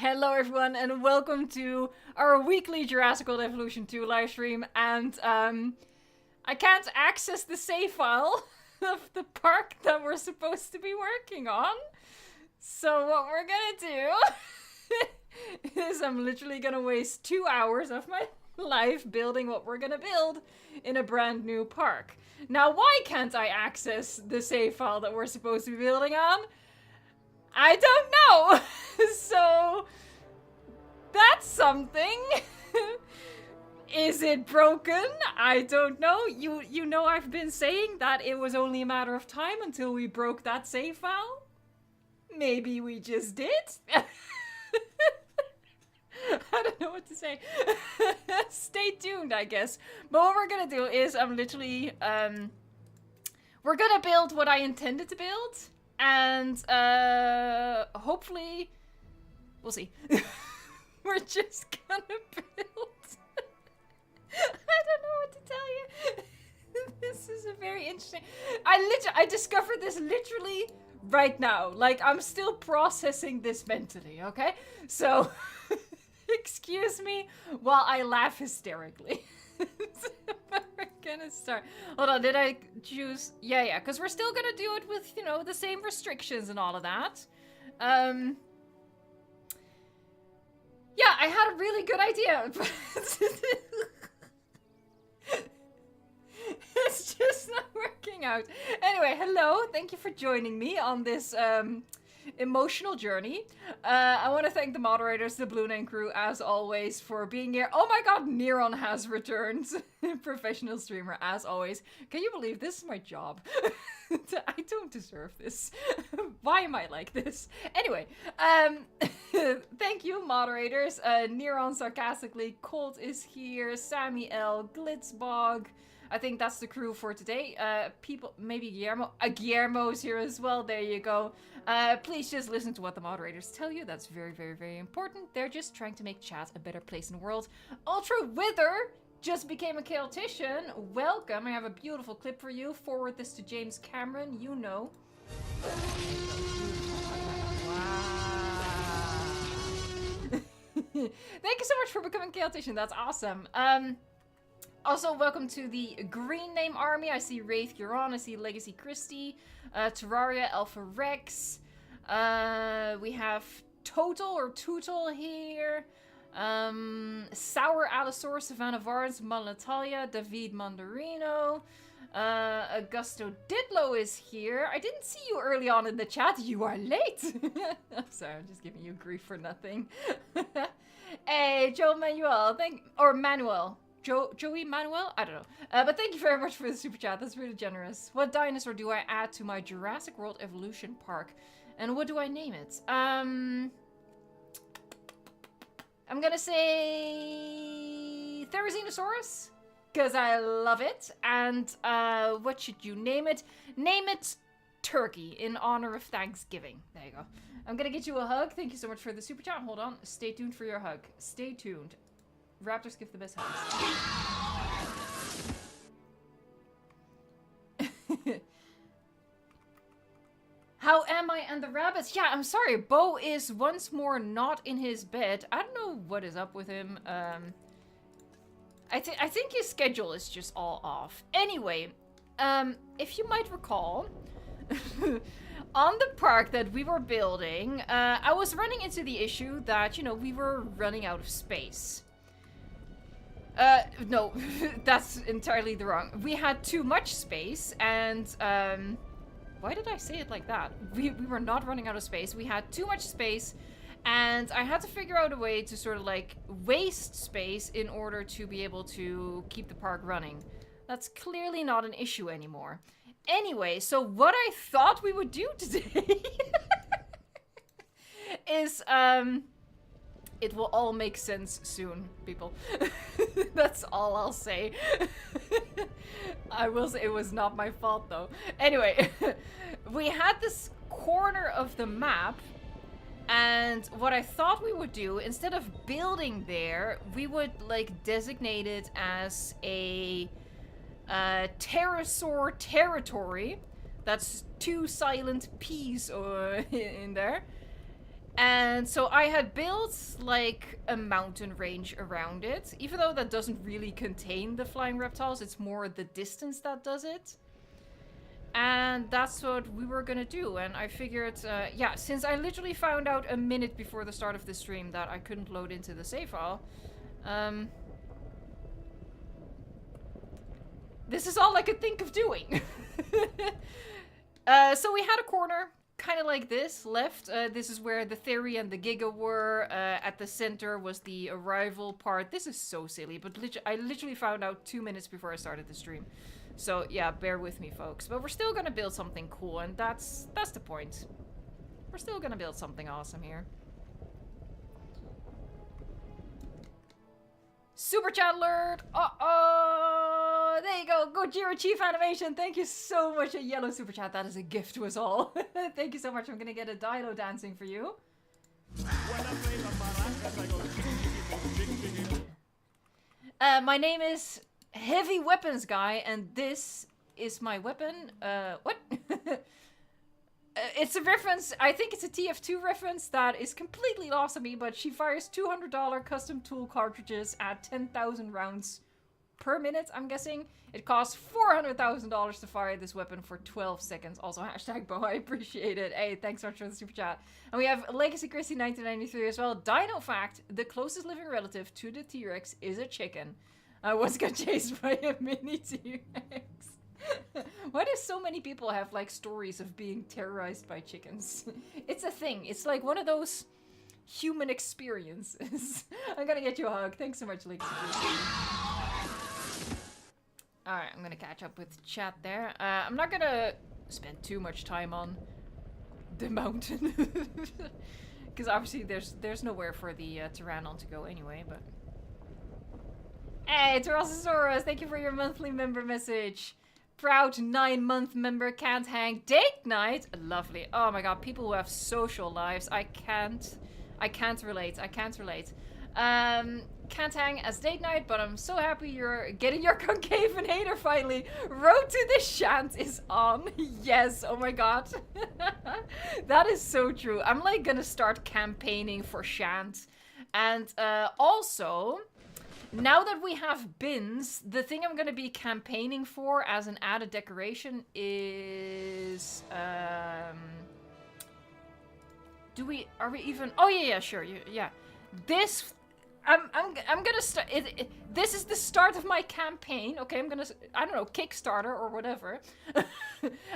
Hello everyone and welcome to our weekly Jurassic World Evolution 2 livestream, and I can't access the save file of the park that we're supposed to be working on. So what we're gonna do is I'm literally gonna waste 2 hours of my life building what we're gonna build in a brand new park. Now, why can't I access the save file that we're supposed to be building on? I don't know. So that's something. Is it broken? I don't know. You know I've been saying that it was only a matter of time until we broke that save file. Maybe we just did. I don't know what to say. Stay tuned, I guess. But what we're gonna do is I'm literally we're gonna build what I intended to build. And hopefully we'll see. We're just gonna build. I don't know what to tell you. This is a very interesting. I discovered this literally right now. Like, I'm still processing this mentally, okay? So excuse me while I laugh hysterically. We're gonna start. Hold on, did I choose? Yeah, because we're still gonna do it with, you know, the same restrictions and all of that. Yeah, I had a really good idea, but it's just not working out. Anyway, hello, thank you for joining me on this emotional journey. I want to thank the moderators, the Blue Name crew, as always, for being here. Oh my god, Neron has returned. Professional streamer, as always. Can you believe this is my job? I don't deserve this. Why am I like this? Anyway, thank you, moderators. Neron sarcastically, Colt is here, Sammy L, Glitzbog. I think that's the crew for today. People, maybe Guillermo. Guillermo's here as well. There you go. Please just listen to what the moderators tell you. That's very, very, very important. They're just trying to make chat a better place in the world. Ultra Wither just became a chaotician. Welcome. I have a beautiful clip for you. Forward this to James Cameron. You know. Wow. Thank you so much for becoming chaotician. That's awesome. Also, welcome to the Green Name Army. I see Wraith Huron, I see Legacy Christie, Terraria, Alpha Rex. We have Total or Tootle here. Sour Allosaurus, Savannah Varnes, Natalia, David Mandarino. Augusto Didlow is here. I didn't see you early on in the chat. You are late. I'm sorry, I'm just giving you grief for nothing. Hey, Joe Manuel. Manuel. Joey Manuel? I don't know. But thank you very much for the super chat. That's really generous. What dinosaur do I add to my Jurassic World Evolution Park? And what do I name it? I'm gonna say Therizinosaurus, because I love it. And what should you name it? Name it Turkey in honor of Thanksgiving. There you go. I'm gonna get you a hug. Thank you so much for the super chat. Hold on. Stay tuned for your hug. Stay tuned. Raptors give the best hugs. How am I and the rabbits? Yeah, I'm sorry. Bo is once more not in his bed. I don't know what is up with him. I think his schedule is just all off. Anyway, if you might recall, on the park that we were building, I was running into the issue that, you know, we were running out of space. No, that's entirely the wrong. We had too much space, and, why did I say it like that? We were not running out of space. We had too much space, and I had to figure out a way to sort of, like, waste space in order to be able to keep the park running. That's clearly not an issue anymore. Anyway, so what I thought we would do today is, it will all make sense soon, people. That's all I'll say. I will say it was not my fault, though. Anyway, we had this corner of the map, and what I thought we would do, instead of building there, we would, like, designate it as a pterosaur territory. That's 2 silent P's in there. And so I had built like a mountain range around it, even though that doesn't really contain the flying reptiles. It's more the distance that does it. And that's what we were gonna do. And I figured, yeah, since I literally found out a minute before the start of the stream that I couldn't load into the save file, this is all I could think of doing. So we had a corner, kind of like this, left. This is where the Theory and the Giga were. At the center was the arrival part. This is so silly, but I literally found out 2 minutes before I started the stream. So yeah, bear with me, folks. But we're still gonna build something cool, and that's the point. We're still gonna build something awesome here. Super chat alert! Uh-oh! There you go! Gojira Chief Animation! Thank you so much, a yellow super chat. That is a gift to us all. Thank you so much. I'm gonna get a Dilo dancing for you. My name is Heavy Weapons Guy, and this is my weapon. What? It's a reference, I think it's a TF2 reference that is completely lost on me, but she fires $200 custom tool cartridges at 10,000 rounds per minute, I'm guessing. It costs $400,000 to fire this weapon for 12 seconds. Also, hashtag Bo, I appreciate it. Hey, thanks so much for the super chat. And we have Legacy Christie 1993 as well. Dino fact, the closest living relative to the T-Rex is a chicken. I once got chased by a mini T-Rex. Why do so many people have like stories of being terrorized by chickens? It's a thing. It's like one of those human experiences. I'm gonna get you a hug. Thanks so much, Legacy. Alright, I'm gonna catch up with chat there. I'm not gonna spend too much time on the mountain. Because obviously there's nowhere for the Tyrannon to go anyway, but... Hey, Pterosaurs, thank you for your monthly member message. Proud 9-month member, can't hang. Date night? Lovely. Oh my god, people who have social lives. I can't relate. I can't relate. Can't hang as date night, but I'm so happy you're getting your concave hater finally. Road to the Shant is on. Yes, oh my god. That is so true. I'm like gonna start campaigning for Shant. And also... now that we have bins, the thing I'm gonna be campaigning for as an added decoration is are we even? Oh yeah, sure, yeah. This I'm gonna start. This is the start of my campaign. Okay, I'm gonna, I don't know, Kickstarter or whatever.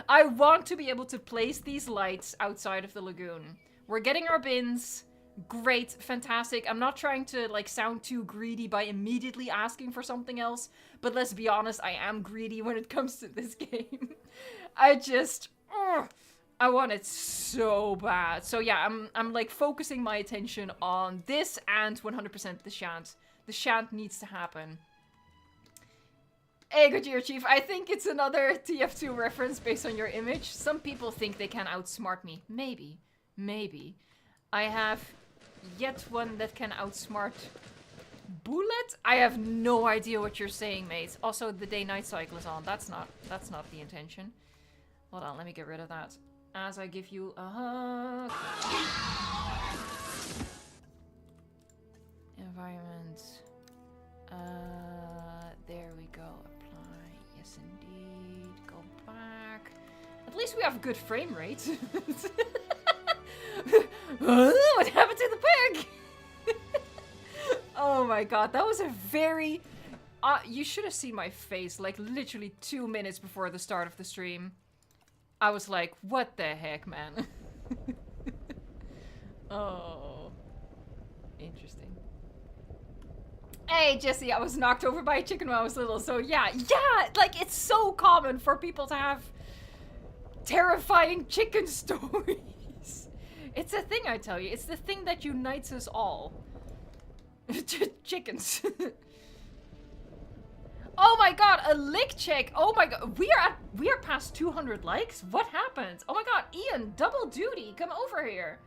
I want to be able to place these lights outside of the lagoon. We're getting our bins. Great, fantastic. I'm not trying to like sound too greedy by immediately asking for something else, but let's be honest, I am greedy when it comes to this game. I want it so bad. So yeah, I'm like focusing my attention on this and 100% the Shant. The Shant needs to happen. Hey, Gojira Chief, I think it's another TF2 reference based on your image. Some people think they can outsmart me. Maybe. I have yet one that can outsmart Bullet? I have no idea what you're saying, mate. Also, the day-night cycle is on. That's not the intention. Hold on, let me get rid of that. As I give you a hug. Environment. There we go. Apply. Yes, indeed. Go back. At least we have good frame rate. What happened to the pig? Oh my god, that was a very... you should have seen my face, like literally 2 minutes before the start of the stream. I was like, what the heck, man? Oh. Interesting. Hey, Jesse, I was knocked over by a chicken when I was little, so yeah, like it's so common for people to have terrifying chicken stories. It's a thing, I tell you. It's the thing that unites us all. Chickens. Oh my god, a lick check. Oh my god, we are past 200 likes. What happened? Oh my god, Ian, double duty. Come over here.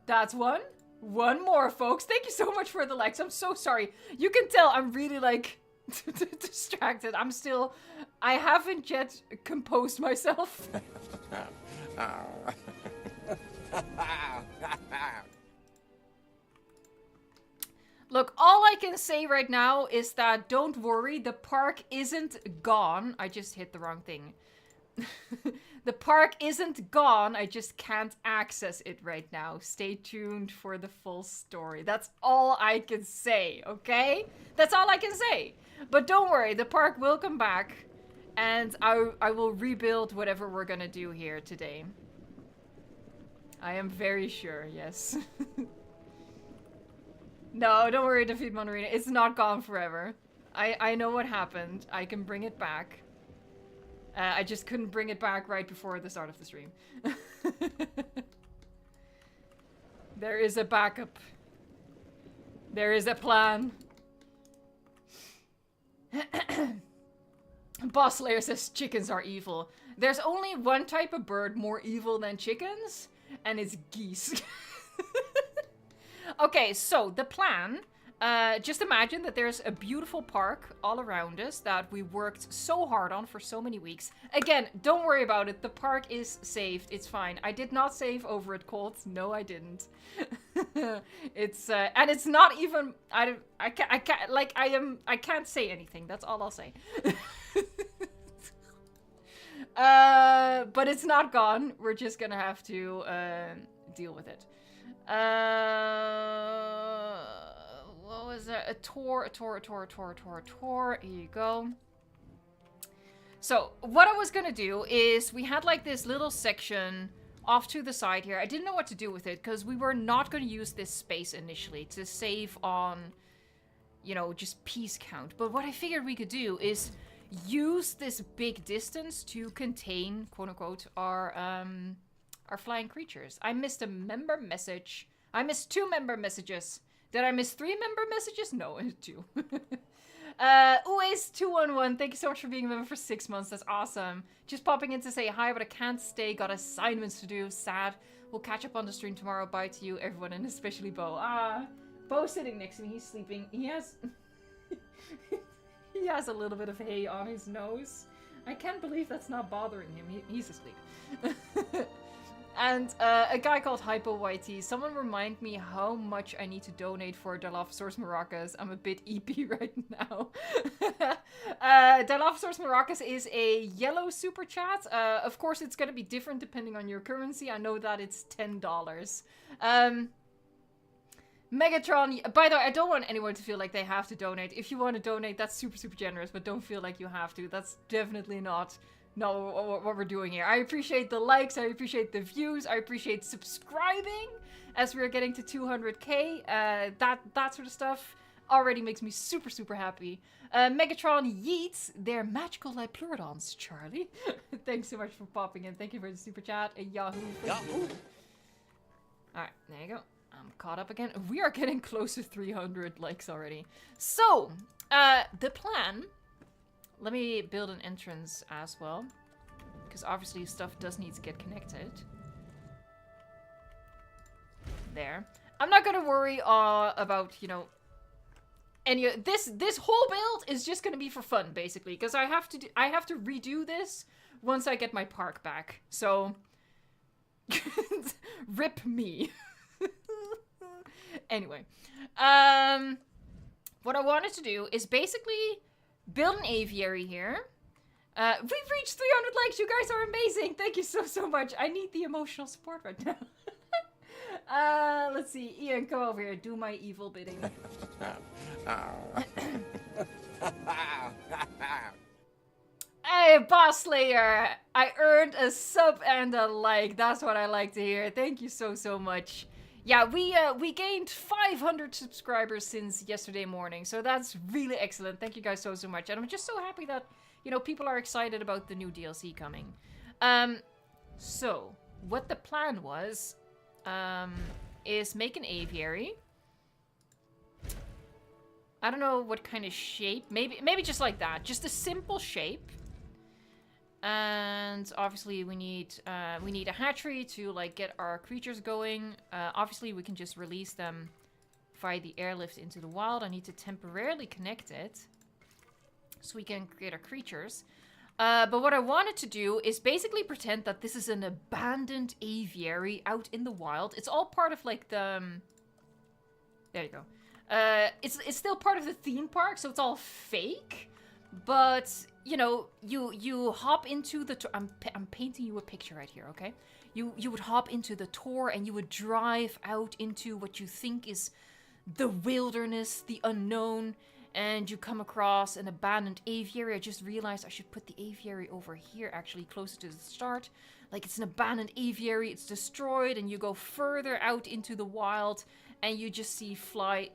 That's one more, folks. Thank you so much for the likes. I'm so sorry. You can tell I'm really like distracted. I haven't yet composed myself. Look, all I can say right now is that don't worry, the park isn't gone. I just hit the wrong thing. The park isn't gone, I just can't access it right now. Stay tuned for the full story. That's all I can say, okay? That's all I can say. But don't worry, the park will come back, and I will rebuild whatever we're gonna do here today. I am very sure, yes. No, don't worry, Defeat Monorina. It's not gone forever. I know what happened. I can bring it back. I just couldn't bring it back right before the start of the stream. There is a backup. There is a plan. Boss Slayer says chickens are evil. There's only one type of bird more evil than chickens, and it's geese. Okay, so the plan, just imagine that there's a beautiful park all around us that we worked so hard on for so many weeks. Again, don't worry about it. The park is saved. It's fine. I did not save over at Colt. No, I didn't. It's and it's not even. I can't say anything. That's all I'll say. But it's not gone. We're just gonna have to deal with it. What was that? A tour. Here you go. So, what I was gonna do is, we had like this little section off to the side here. I didn't know what to do with it, because we were not gonna use this space initially to save on, you know, just piece count. But what I figured we could do is use this big distance to contain, quote-unquote, our flying creatures. I missed a member message. I missed 2 member messages. Did I miss 3 member messages? No, 2. Ues211, thank you so much for being a member for 6 months. That's awesome. Just popping in to say hi, but I can't stay. Got assignments to do. Sad. We'll catch up on the stream tomorrow. Bye to you, everyone, and especially Bo. Bo's sitting next to me. He's sleeping. He has... he has a little bit of hay on his nose. I can't believe that's not bothering him. He's asleep. And a guy called HypoYT. Someone remind me how much I need to donate for Dilophosaurus maracas. I'm a bit EP right now. Dilophosaurus maracas is a yellow super chat. Of course, it's going to be different depending on your currency. I know that it's $10. Megatron, by the way, I don't want anyone to feel like they have to donate. If you want to donate, that's super, super generous, but don't feel like you have to. That's definitely not what we're doing here. I appreciate the likes, I appreciate the views, I appreciate subscribing as we're getting to 200k. That sort of stuff already makes me super, super happy. Megatron Yeets, they're magical like pleurodons, Charlie. Thanks so much for popping in. Thank you for the super chat. Yahoo. Yahoo. Alright, there you go. I'm caught up again. We are getting close to 300 likes already. So, the plan... Let me build an entrance as well. Because obviously stuff does need to get connected. There. I'm not gonna worry about, you know... any this whole build is just gonna be for fun, basically. Because I have to redo this once I get my park back. So... rip me. Anyway, what I wanted to do is basically build an aviary here. We've reached 300 likes. You guys are amazing. Thank you so, so much. I need the emotional support right now. Let's see. Ian, come over here. Do my evil bidding. Hey, Boss Slayer. I earned a sub and a like. That's what I like to hear. Thank you so, so much. Yeah, we gained 500 subscribers since yesterday morning, so that's really excellent. Thank you guys so, so much. And I'm just so happy that, you know, people are excited about the new DLC coming. So, what the plan was, is make an aviary. I don't know what kind of shape. Maybe just like that. Just a simple shape. And obviously we need a hatchery to like get our creatures going. Obviously we can just release them via the airlift into the wild. I need to temporarily connect it. so we can create our creatures. But what I wanted to do is basically pretend that this is an abandoned aviary out in the wild. It's all part of like the... there you go. It's still part of the theme park, so it's all fake. But, you know, you hop into the... I'm painting you a picture right here, okay? You would hop into the tour and you would drive out into what you think is the wilderness, the unknown, and you come across an abandoned aviary. I just realized I should put the aviary over here, actually, closer to the start. Like, it's an abandoned aviary, it's destroyed, and you go further out into the wild, and you just see fly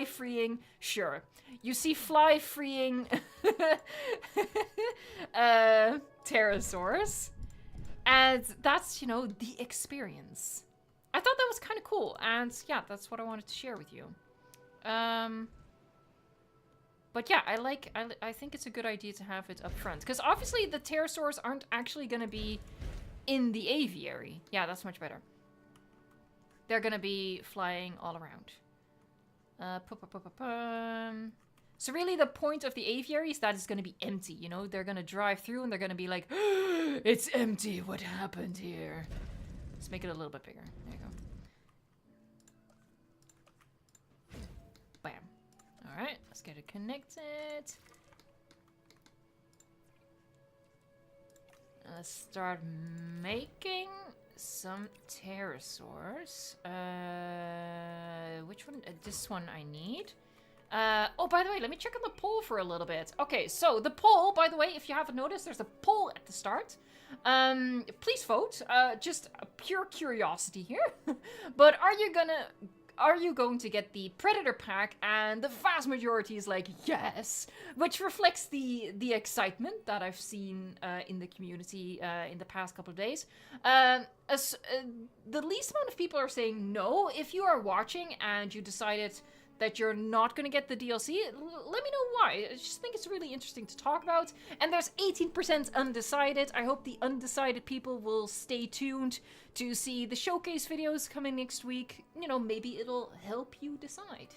freeing, sure. You see fly freeing pterosaurs. And that's, you know, the experience. I thought that was kind of cool, and yeah, that's what I wanted to share with you. But yeah, I think it's a good idea to have it up front. Because obviously the pterosaurs aren't actually going to be in the aviary. Yeah, that's much better. They're going to be flying all around. So really the point of the aviary is that it's going to be empty, you know? They're going to drive through and they're going to be like, it's empty, what happened here? Let's make it a little bit bigger. There you go. Bam. Alright, let's get it connected. Let's start making some pterosaurs. Which one? This one I need. Oh, by the way, let me check on the poll for a little bit. Okay, so the poll, by the way, if you haven't noticed, there's a poll at the start. Please vote. Just a pure curiosity here. But are you going to get the Predator pack? And the vast majority is like, yes. Which reflects the excitement that I've seen in the community in the past couple of days. The least amount of people are saying no. If you are watching and you decided that you're not going to get the DLC, let me know why. I just think it's really interesting to talk about. And there's 18% undecided. I hope the undecided people will stay tuned to see the showcase videos coming next week. You know, maybe it'll help you decide.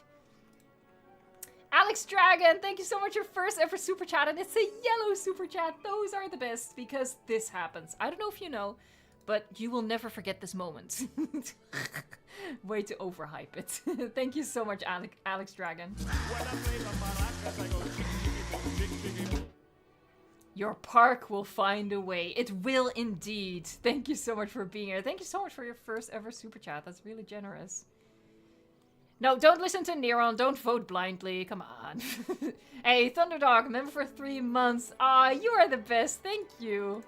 Alex Dragon, thank you so much for your first ever super chat. And it's a yellow super chat. Those are the best because this happens. I don't know if you know, but you will never forget this moment. Way to overhype it. Thank you so much, Alex Dragon. Your park will find a way. It will indeed. Thank you so much for being here. Thank you so much for your first ever super chat. That's really generous. No, don't listen to Neron. Don't vote blindly. Come on. Hey, Thunderdog, member for 3 months. Ah, you are the best. Thank you.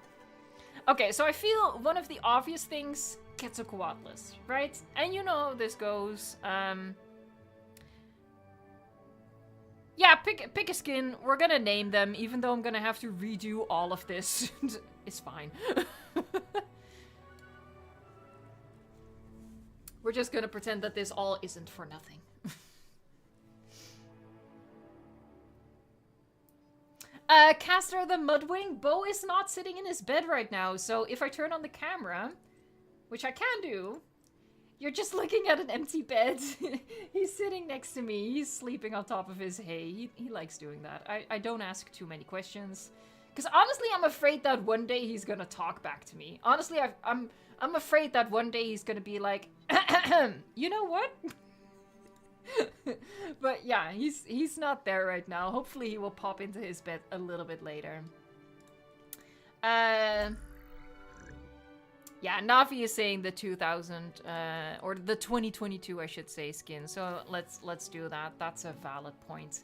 Okay, so I feel one of the obvious things, Quetzalcoatlus, right? And you know how this goes. Yeah, pick a skin. We're gonna name them, even though I'm gonna have to redo all of this. It's fine. We're just gonna pretend that this all isn't for nothing. Castor the Mudwing, Bo is not sitting in his bed right now, so if I turn on the camera, which I can do, you're just looking at an empty bed. He's sitting next to me, he's sleeping on top of his hay. He likes doing that. I don't ask too many questions. Because honestly, I'm afraid that one day he's gonna talk back to me. Honestly, I'm afraid that one day he's gonna be like, you know what? But yeah, he's not there right now. Hopefully he will pop into his bed a little bit later. Yeah, Navi is saying the 2000 or the 2022 I should say skin. So let's do that. That's a valid point.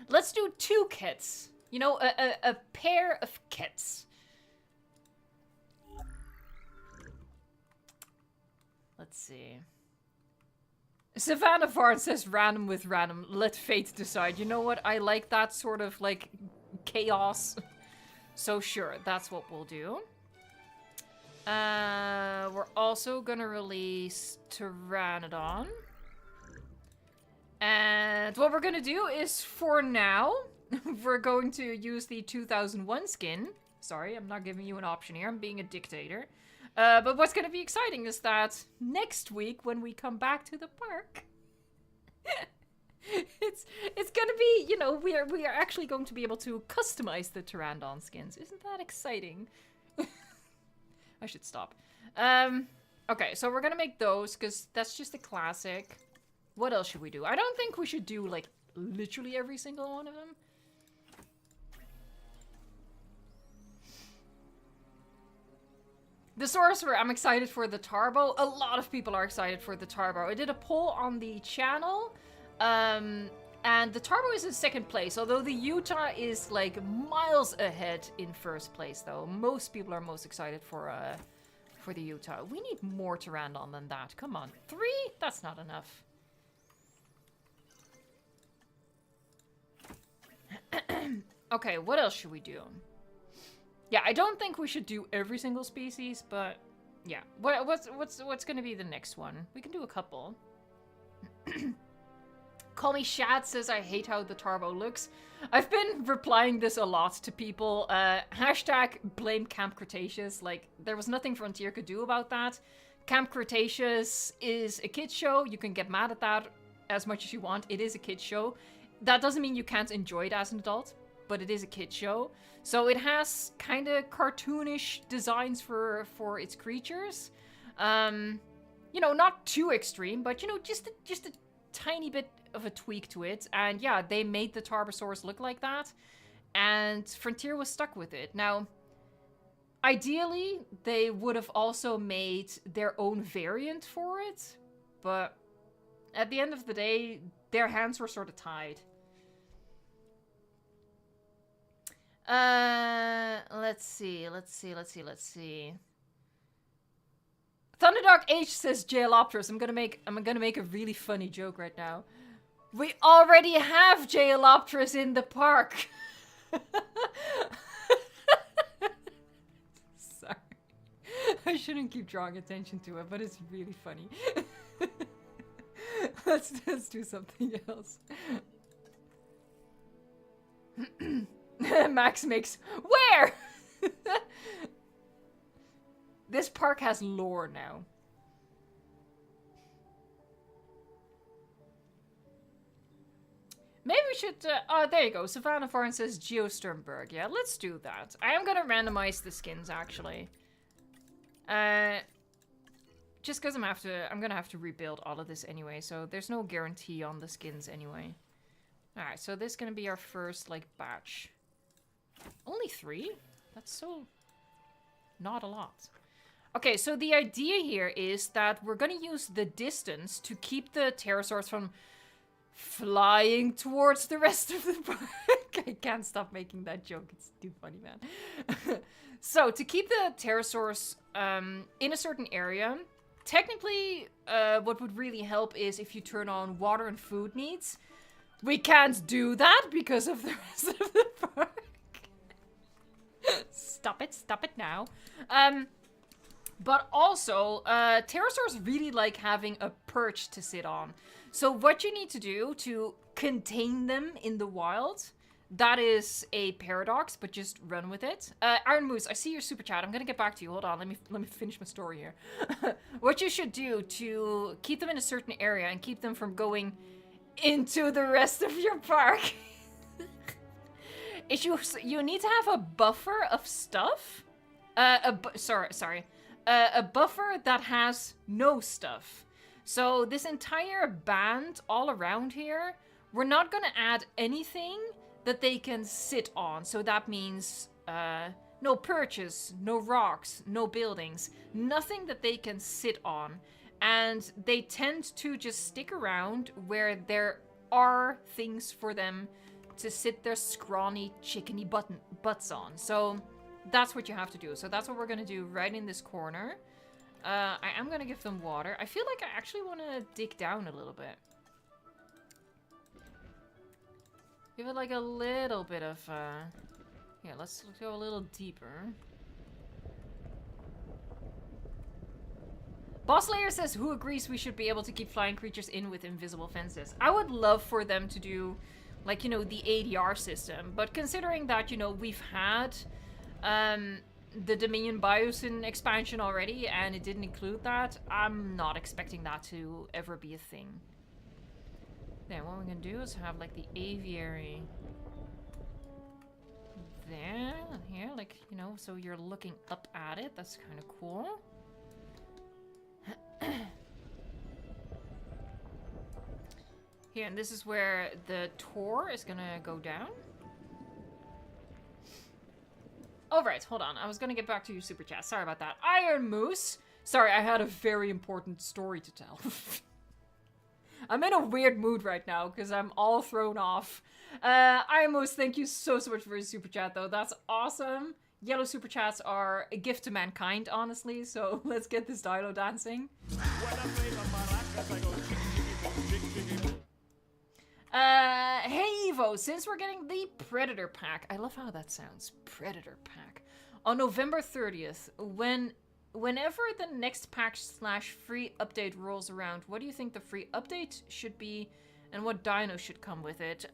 Let's do 2 kits. You know, a pair of kits. Let's see. Savannah Vard says random with random. Let fate decide. You know what? I like that sort of like chaos. So sure, that's what we'll do. We're also gonna release Pteranodon. And what we're gonna do is, for now, we're going to use the 2001 skin. Sorry, I'm not giving you an option here. I'm being a dictator. But what's going to be exciting is that next week, when we come back to the park, it's gonna be, you know, we are actually going to be able to customize the Pteranodon skins. Isn't that exciting? I should stop. Okay, so we're gonna make those because that's just a classic. What else should we do? I don't think we should do like literally every single one of them. The sorcerer, I'm excited for the Tarbo. A lot of people are excited for the Tarbo. I did a poll on the channel, and the Tarbo is in second place, although the Utah is like miles ahead in first place, though. Most people are most excited for the Utah. We need more Pteranodon than that. Come on. 3? That's not enough. Okay, what else should we do? Yeah, I don't think we should do every single species, but yeah. What's gonna be the next one? We can do a couple. Call me Shad says I hate how the Tarbo looks. I've been replying this a lot to people. Hashtag blame Camp Cretaceous. Like, there was nothing Frontier could do about that. Camp Cretaceous is a kid's show. You can get mad at that as much as you want. It is a kid's show. That doesn't mean you can't enjoy it as an adult, but it is a kid's show. So it has kind of cartoonish designs for its creatures. You know, not too extreme, but, you know, just a tiny bit of a tweak to it. And yeah, they made the Pterosaurs look like that. And Frontier was stuck with it. Now, ideally, they would have also made their own variant for it. But at the end of the day, their hands were sort of tied. Let's see. Thunderdog H says Jailopterus. I'm gonna make a really funny joke right now. We already have Jailopterus in the park. Sorry. I shouldn't keep drawing attention to it, but it's really funny. Let's do something else. Max makes... Where? This park has lore now. Maybe we should... oh, there you go. Savannah Farn says Geosternberg. Yeah, let's do that. I am gonna randomize the skins, actually. Just because I'm gonna have to rebuild all of this anyway, so there's no guarantee on the skins anyway. Alright, so this is gonna be our first, like, batch. Only 3? That's so... not a lot. Okay, so the idea here is that we're gonna use the distance to keep the Pterosaurs from flying towards the rest of the park. I can't stop making that joke. It's too funny, man. So, to keep the Pterosaurs in a certain area, technically, what would really help is if you turn on water and food needs. We can't do that because of the rest of the park. Stop it now. But also, Pterosaurs really like having a perch to sit on. So what you need to do to contain them in the wild, that is a paradox, but just run with it. Iron Moose, I see your super chat. I'm gonna get back to you. Hold on, let me finish my story here. What you should do to keep them in a certain area and keep them from going into the rest of your park is you need to have a buffer of stuff. A buffer that has no stuff. So this entire band all around here, we're not gonna add anything that they can sit on. So that means no perches, no rocks, no buildings, nothing that they can sit on. And they tend to just stick around where there are things for them to sit their scrawny, chickeny butts on. So that's what you have to do. So that's what we're going to do right in this corner. I am going to give them water. I feel like I actually want to dig down a little bit. Give it like a little bit of... yeah, let's go a little deeper. Boss Layer says, who agrees we should be able to keep flying creatures in with invisible fences? I would love for them to do, like, you know, the ADR system. But considering that, you know, we've had the Dominion Biosyn expansion already, and it didn't include that, I'm not expecting that to ever be a thing. Then what we're gonna do is have like the aviary there and here, like, you know, so you're looking up at it. That's kind of cool. Here, and this is where the tour is gonna go down. Oh, right, hold on. I was gonna get back to your super chat. Sorry about that. Iron Moose! Sorry, I had a very important story to tell. I'm in a weird mood right now, because I'm all thrown off. Iron Moose, thank you so much for your super chat, though. That's awesome. Yellow super chats are a gift to mankind, honestly, so let's get this dino dancing. Hey Evo, since we're getting the Predator pack, I love how that sounds, Predator pack, on November 30th, whenever the next pack / free update rolls around, what do you think the free update should be and what dino should come with it?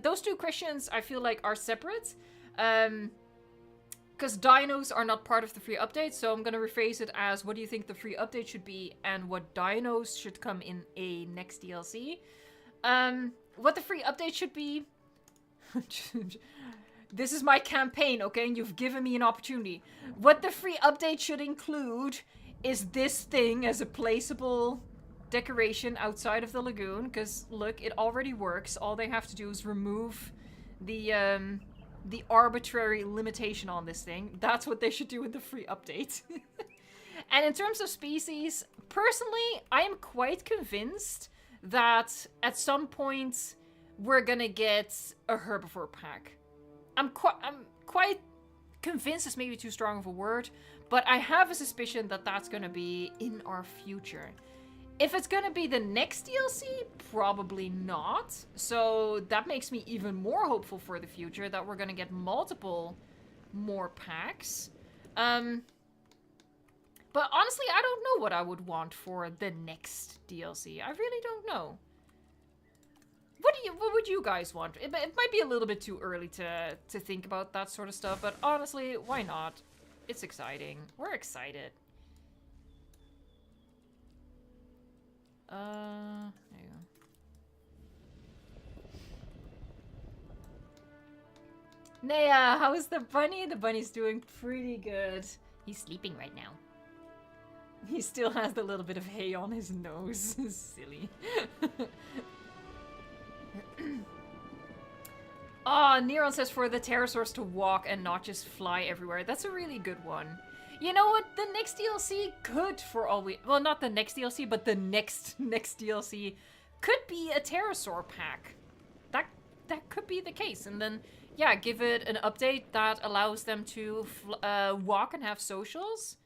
Those two questions I feel like are separate, because dinos are not part of the free update, so I'm gonna rephrase it as what do you think the free update should be and what dinos should come in a next DLC. What the free update should be... This is my campaign, okay? And you've given me an opportunity. What the free update should include is this thing as a placeable decoration outside of the lagoon. Because, look, it already works. All they have to do is remove the arbitrary limitation on this thing. That's what they should do with the free update. And in terms of species, personally, I am quite convinced that at some point we're gonna get a herbivore pack. I'm quite convinced is maybe too strong of a word, but I have a suspicion that that's gonna be in our future. If it's gonna be the next DLC, probably not. So that makes me even more hopeful for the future that we're gonna get multiple more packs. But honestly, I don't know what I would want for the next DLC. I really don't know. What would you guys want? It might be a little bit too early to think about that sort of stuff, but honestly, why not? It's exciting. We're excited. There you go. Naya, how is the bunny? The bunny's doing pretty good. He's sleeping right now. He still has the little bit of hay on his nose. Silly. Ah, Neron says for the pterosaurs to walk and not just fly everywhere. That's a really good one. You know what? The next DLC could, for all we... Well, not the next DLC, but the next DLC could be a pterosaur pack. That could be the case. And then, yeah, give it an update that allows them to walk and have socials.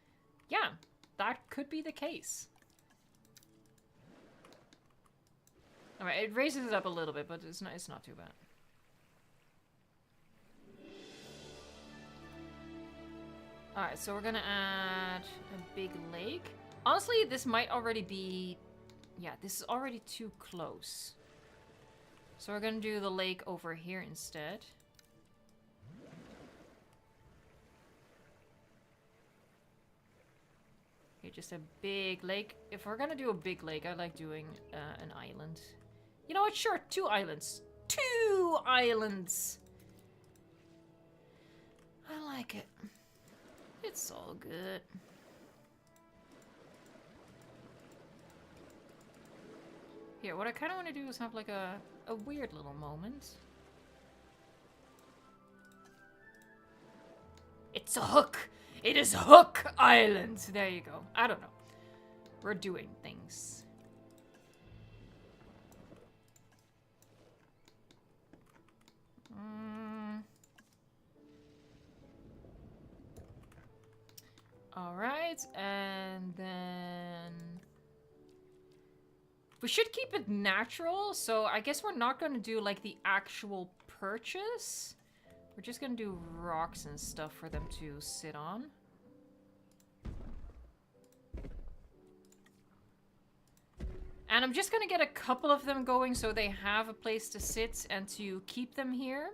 Yeah, that could be the case. Alright, it raises it up a little bit, but it's not too bad. Alright, so we're gonna add a big lake. Honestly, this might already be... Yeah, this is already too close. So we're gonna do the lake over here instead. Okay, just a big lake. If we're gonna do a big lake, I like doing an island. You know what? Sure, 2 islands. 2 islands! I like it. It's all good. Here, what I kind of want to do is have like a weird little moment. It's a hook! It is Hook Island! There you go. I don't know. We're doing things. Alright, and then... We should keep it natural, so I guess we're not going to do, like, the actual purchase. We're just going to do rocks and stuff for them to sit on. And I'm just going to get a couple of them going so they have a place to sit and to keep them here.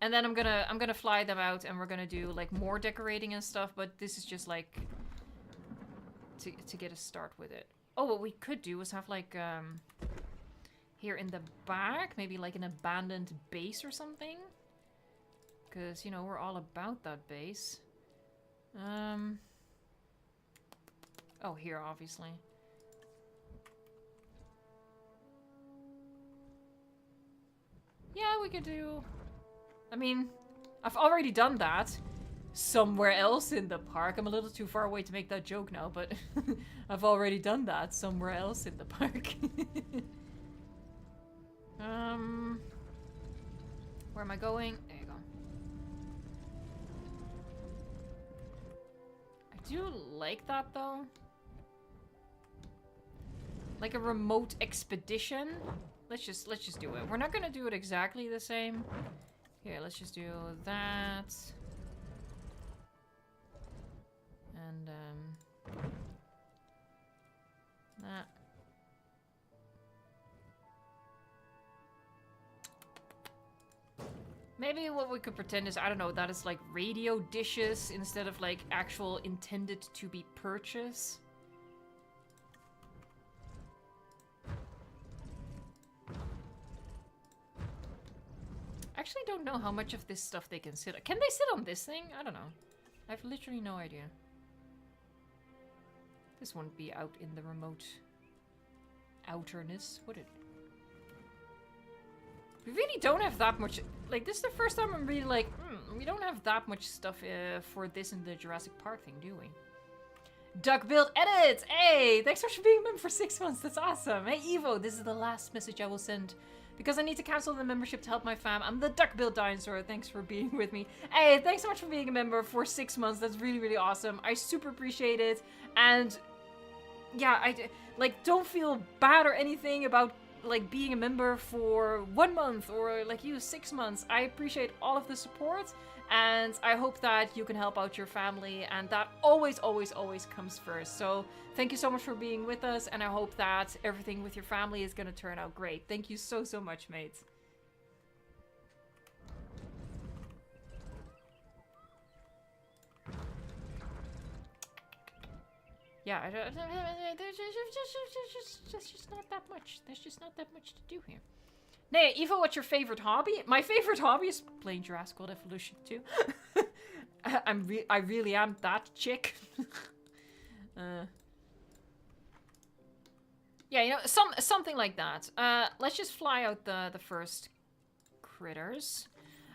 And then I'm gonna fly them out and we're gonna do like more decorating and stuff, but this is just like to get a start with it. Oh, what we could do is have like here in the back. Maybe like an abandoned base or something. Because, you know, we're all about that base. Oh, here, obviously. Yeah, we could do... I mean, I've already done that somewhere else in the park. I'm a little too far away to make that joke now, but I've already done that somewhere else in the park. Where am I going? There you go. I do like that, though. Like a remote expedition. Let's just do it. We're not gonna do it exactly the same. Here, let's just do that. And that. Maybe what we could pretend is, I don't know, that is like radio dishes instead of like actual intended to be purchase. Actually don't know how much of this stuff they can sit on. Can they sit on this thing? I don't know. I have literally no idea. This won't be out in the remote outerness, would it? We really don't have that much... Like, this is the first time I'm really like, we don't have that much stuff for this in the Jurassic Park thing, do we? Duck Build Edits! Hey! Thanks so much for being a member for 6 months. That's awesome. Hey, Evo, this is the last message I will send because I need to cancel the membership to help my fam. I'm the Duck Build Dinosaur. Thanks for being with me. Hey, thanks so much for being a member for 6 months. That's really, really awesome. I super appreciate it. And yeah, like, don't feel bad or anything about like being a member for 1 month or like 6 months. I appreciate all of the support, and I hope that you can help out your family, and that always, always, always comes first. So thank you so much for being with us, and I hope that everything with your family is gonna turn out great. Thank you so, so much, mates. Yeah, there's just not that much. There's just not that much to do here. Nay, Eva, what's your favorite hobby? My favorite hobby is playing Jurassic World Evolution 2. I really am that chick. Yeah, you know, something like that. Let's just fly out the first critters.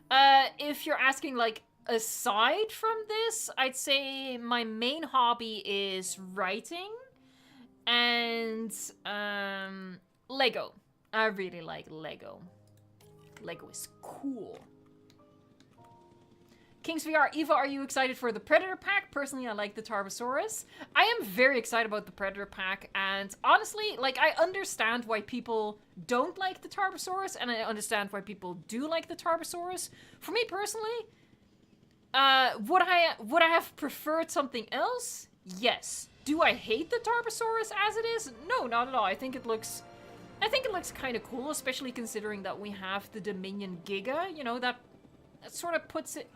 If you're asking, like, aside from this, I'd say my main hobby is writing and Lego. I really like Lego. Lego is cool. Kings VR, Eva, are you excited for the Predator pack? Personally, I like the Tarbosaurus. I am very excited about the Predator pack, and honestly, like, I understand why people don't like the Tarbosaurus, and I understand why people do like the Tarbosaurus. For me personally, would I have preferred something else? Yes. Do I hate the Tarbosaurus as it is? No, not at all. I think it looks kind of cool, especially considering that we have the Dominion Giga. You know, that sort of puts it...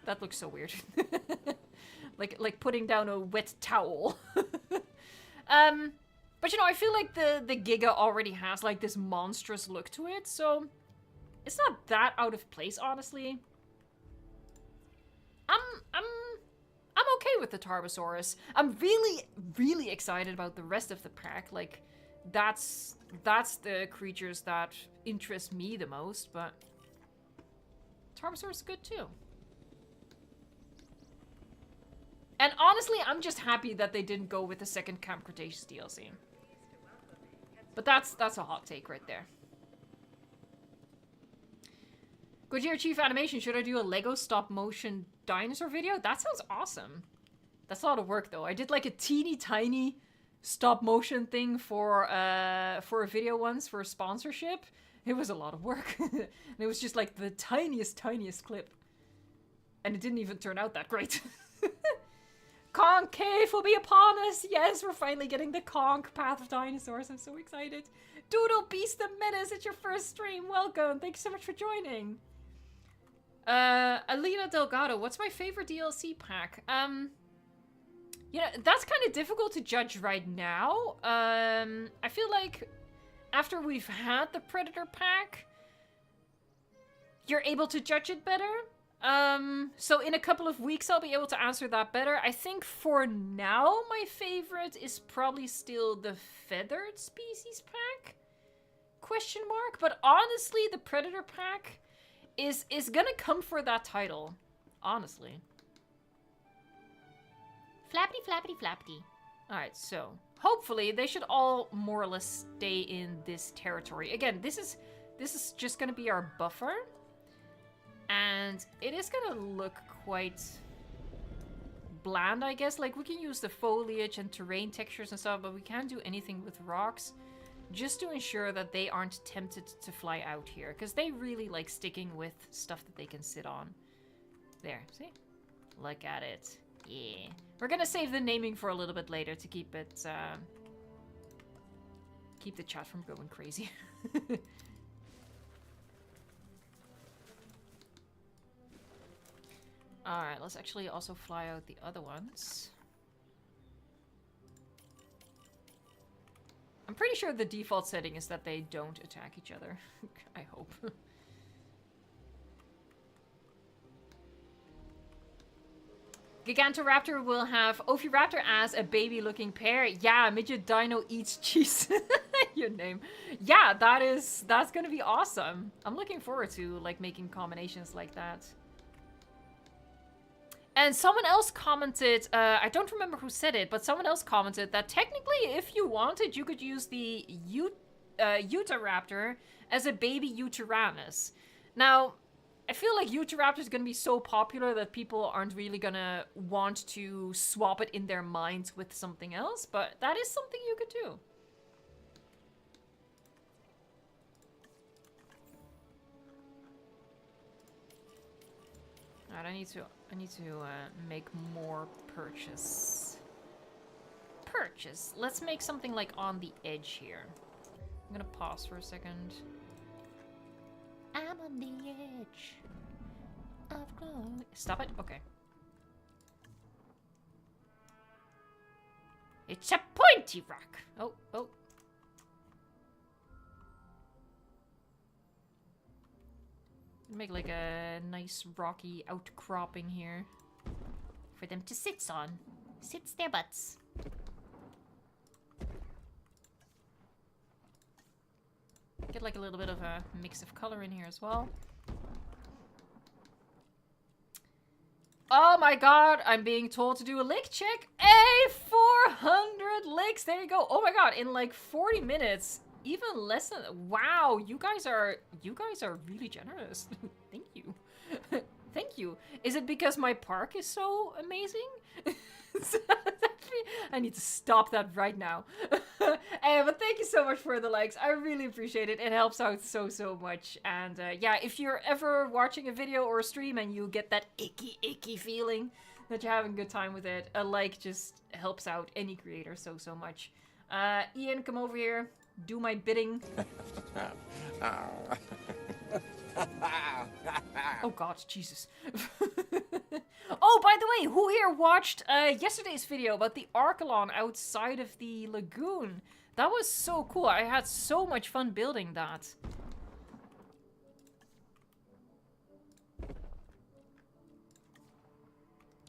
That looks so weird. like putting down a wet towel. But you know, I feel like the Giga already has like this monstrous look to it, so it's not that out of place, honestly. I'm okay with the Tarbosaurus. I'm really, really excited about the rest of the pack. Like, that's the creatures that interest me the most, but Tarbosaurus is good too. And honestly, I'm just happy that they didn't go with the second Camp Cretaceous DLC. But that's a hot take right there. Gojira Chief Animation, should I do a Lego stop motion dinosaur video? That sounds awesome. That's a lot of work though. I did like a teeny tiny stop motion thing for a video once for a sponsorship. It was a lot of work. And it was just like the tiniest clip. And it didn't even turn out that great. Concave will be upon us. Yes, we're finally getting the Conch Path of Dinosaurs. I'm so excited. Doodle Beast the Menace, it's your first stream. Welcome. Thanks so much for joining. Alina Delgado, what's my favorite DLC pack? You know, that's kind of difficult to judge right now. I feel like after we've had the predator pack, you're able to judge it better. So in a couple of weeks, I'll be able to answer that better. I think for now, my favorite is probably still the feathered species pack? Question mark. But honestly, the predator pack is gonna come for that title. Honestly. Flappity, flappity, flappity. Alright, so hopefully they should all more or less stay in this territory. Again, this is just gonna be our buffer. And it is gonna look quite bland, I guess. Like, we can use the foliage and terrain textures and stuff, but we can't do anything with rocks. Just to ensure that they aren't tempted to fly out here. Because they really like sticking with stuff that they can sit on. There, see? Look at it. Yeah. We're gonna save the naming for a little bit later to keep it, keep the chat from going crazy. Alright, let's actually also fly out the other ones. I'm pretty sure the default setting is that they don't attack each other. I hope. Gigantoraptor will have Ophiraptor as a baby-looking pair. Yeah, Midget Dino eats cheese. Your name. Yeah, that's gonna be awesome. I'm looking forward to, like, making combinations like that. And someone else commented, I don't remember who said it, but someone else commented that technically, if you wanted, you could use the Utahraptor as a baby Utaranus. Now, I feel like Utahraptor is going to be so popular that people aren't really going to want to swap it in their minds with something else, but that is something you could do. Alright, I need to make more purchase. Let's make something like on the edge here. I'm gonna pause for a second. I'm on the edge of glory. Stop it? Okay. It's a pointy rock. Oh. Make like a nice rocky outcropping here for them to sit on. Sits their butts. Get like a little bit of a mix of color in here as well. Oh my god, I'm being told to do a lick check. 400 licks. There you go. Oh my god, in like 40 minutes. Even less than... Wow, you guys are really generous. Thank you. Thank you. Is it because my park is so amazing? I need to stop that right now. Hey, but thank you so much for the likes. I really appreciate it. It helps out so much. And yeah, if you're ever watching a video or a stream and you get that icky feeling that you're having a good time with it, a like just helps out any creator so much. Ian, come over here. Do my bidding. Oh god, Jesus. Oh, by the way, who here watched yesterday's video about the Archelon outside of the lagoon? That was so cool. I had so much fun building that.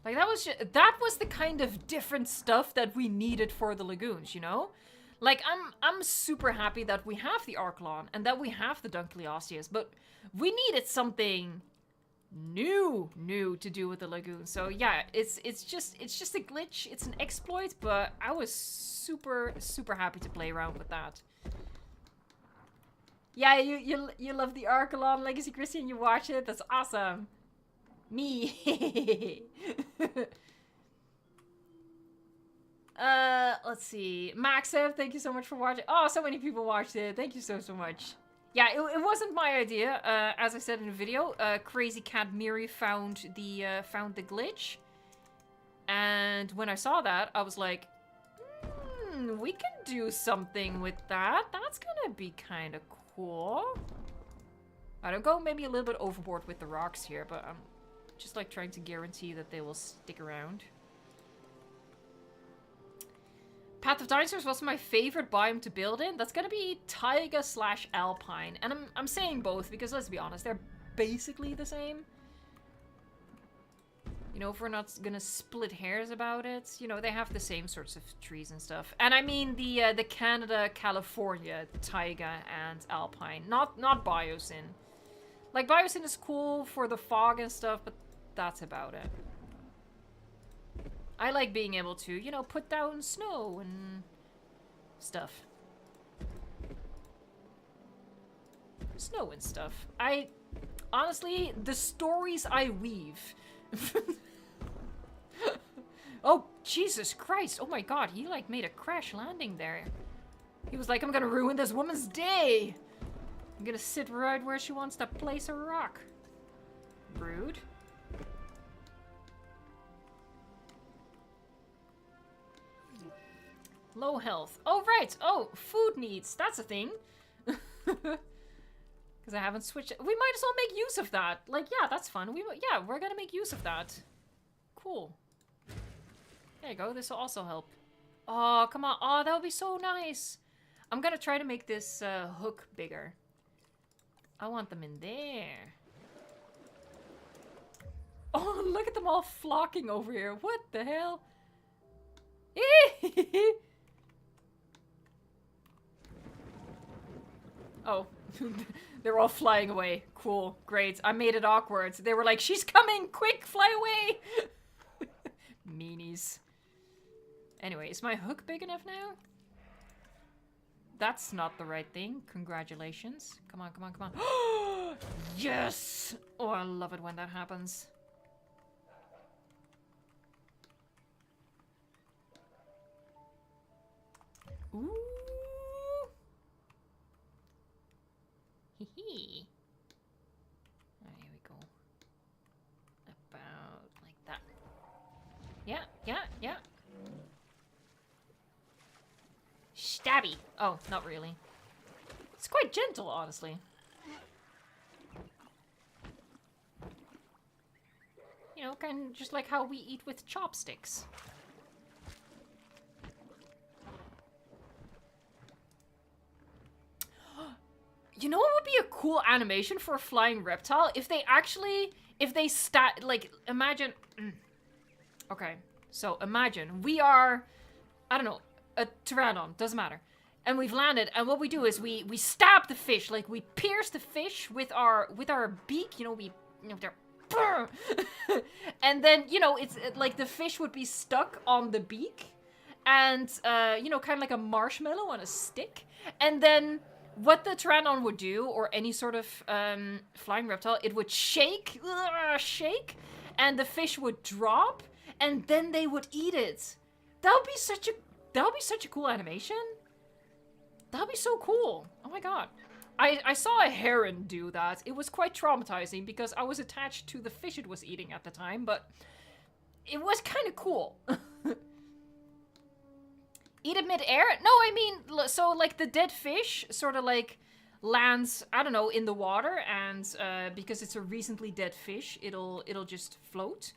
Like, that was the kind of different stuff that we needed for the lagoons, you know? Like, I'm super happy that we have the Archelon and that we have the Dunkleosteus, but we needed something new to do with the lagoon. So yeah, it's just a glitch, it's an exploit, but I was super happy to play around with that. Yeah, you love the Archelon Legacy, Christian, you watch it, that's awesome. Me. Let's see. Maxev, thank you so much for watching. Oh, so many people watched it. Thank you so much. Yeah, it wasn't my idea. As I said in the video, Crazy Cat Miri found the glitch. And when I saw that, I was like, we can do something with that. That's gonna be kind of cool. I don't go maybe a little bit overboard with the rocks here, but I'm just like trying to guarantee that they will stick around. Path of Dinosaurs was my favorite biome to build in. That's gonna be taiga / alpine. And I'm saying both because let's be honest, they're basically the same. You know, if we're not gonna split hairs about it, you know, they have the same sorts of trees and stuff. And I mean the Canada, California, taiga and alpine, not biosyn. Like biosyn is cool for the fog and stuff, but that's about it. I like being able to, you know, put down snow and stuff. Snow and stuff. Honestly, the stories I weave. Oh, Jesus Christ. Oh my god, he like made a crash landing there. He was like, I'm gonna ruin this woman's day. I'm gonna sit right where she wants to place a rock. Rude. Low health. Oh, right. Oh, food needs. That's a thing. Because I haven't switched it. We might as well make use of that. Like, yeah, that's fun. Yeah, we're gonna make use of that. Cool. There you go. This will also help. Oh, come on. Oh, that would be so nice. I'm gonna try to make this hook bigger. I want them in there. Oh, look at them all flocking over here. What the hell? Oh, they're all flying away. Cool, great. I made it awkward. They were like, she's coming, quick, fly away. Meanies. Anyway, is my hook big enough now? That's not the right thing. Congratulations. Come on, come on, come on. Yes! Oh, I love it when that happens. Ooh. Hee hee. Alright, here we go. About like that. Yeah, yeah, yeah. Stabby. Oh, not really. It's quite gentle, honestly. You know, kind of just like how we eat with chopsticks. You know what would be a cool animation for a flying reptile? If they actually, like, imagine, okay, so imagine we are, I don't know, a pteranodon, doesn't matter. And we've landed, and what we do is we stab the fish, like we pierce the fish with our beak, you know, they're, and then, you know, it's like the fish would be stuck on the beak, and, you know, kind of like a marshmallow on a stick, and then what the pteranodon would do, or any sort of flying reptile, it would shake, and the fish would drop, and then they would eat it. That would be such a cool animation. That would be so cool. Oh my god. I saw a heron do that. It was quite traumatizing because I was attached to the fish it was eating at the time, but it was kind of cool. Eat it mid-air? No, I mean, so like the dead fish sort of like lands, I don't know, in the water, and because it's a recently dead fish, it'll just float.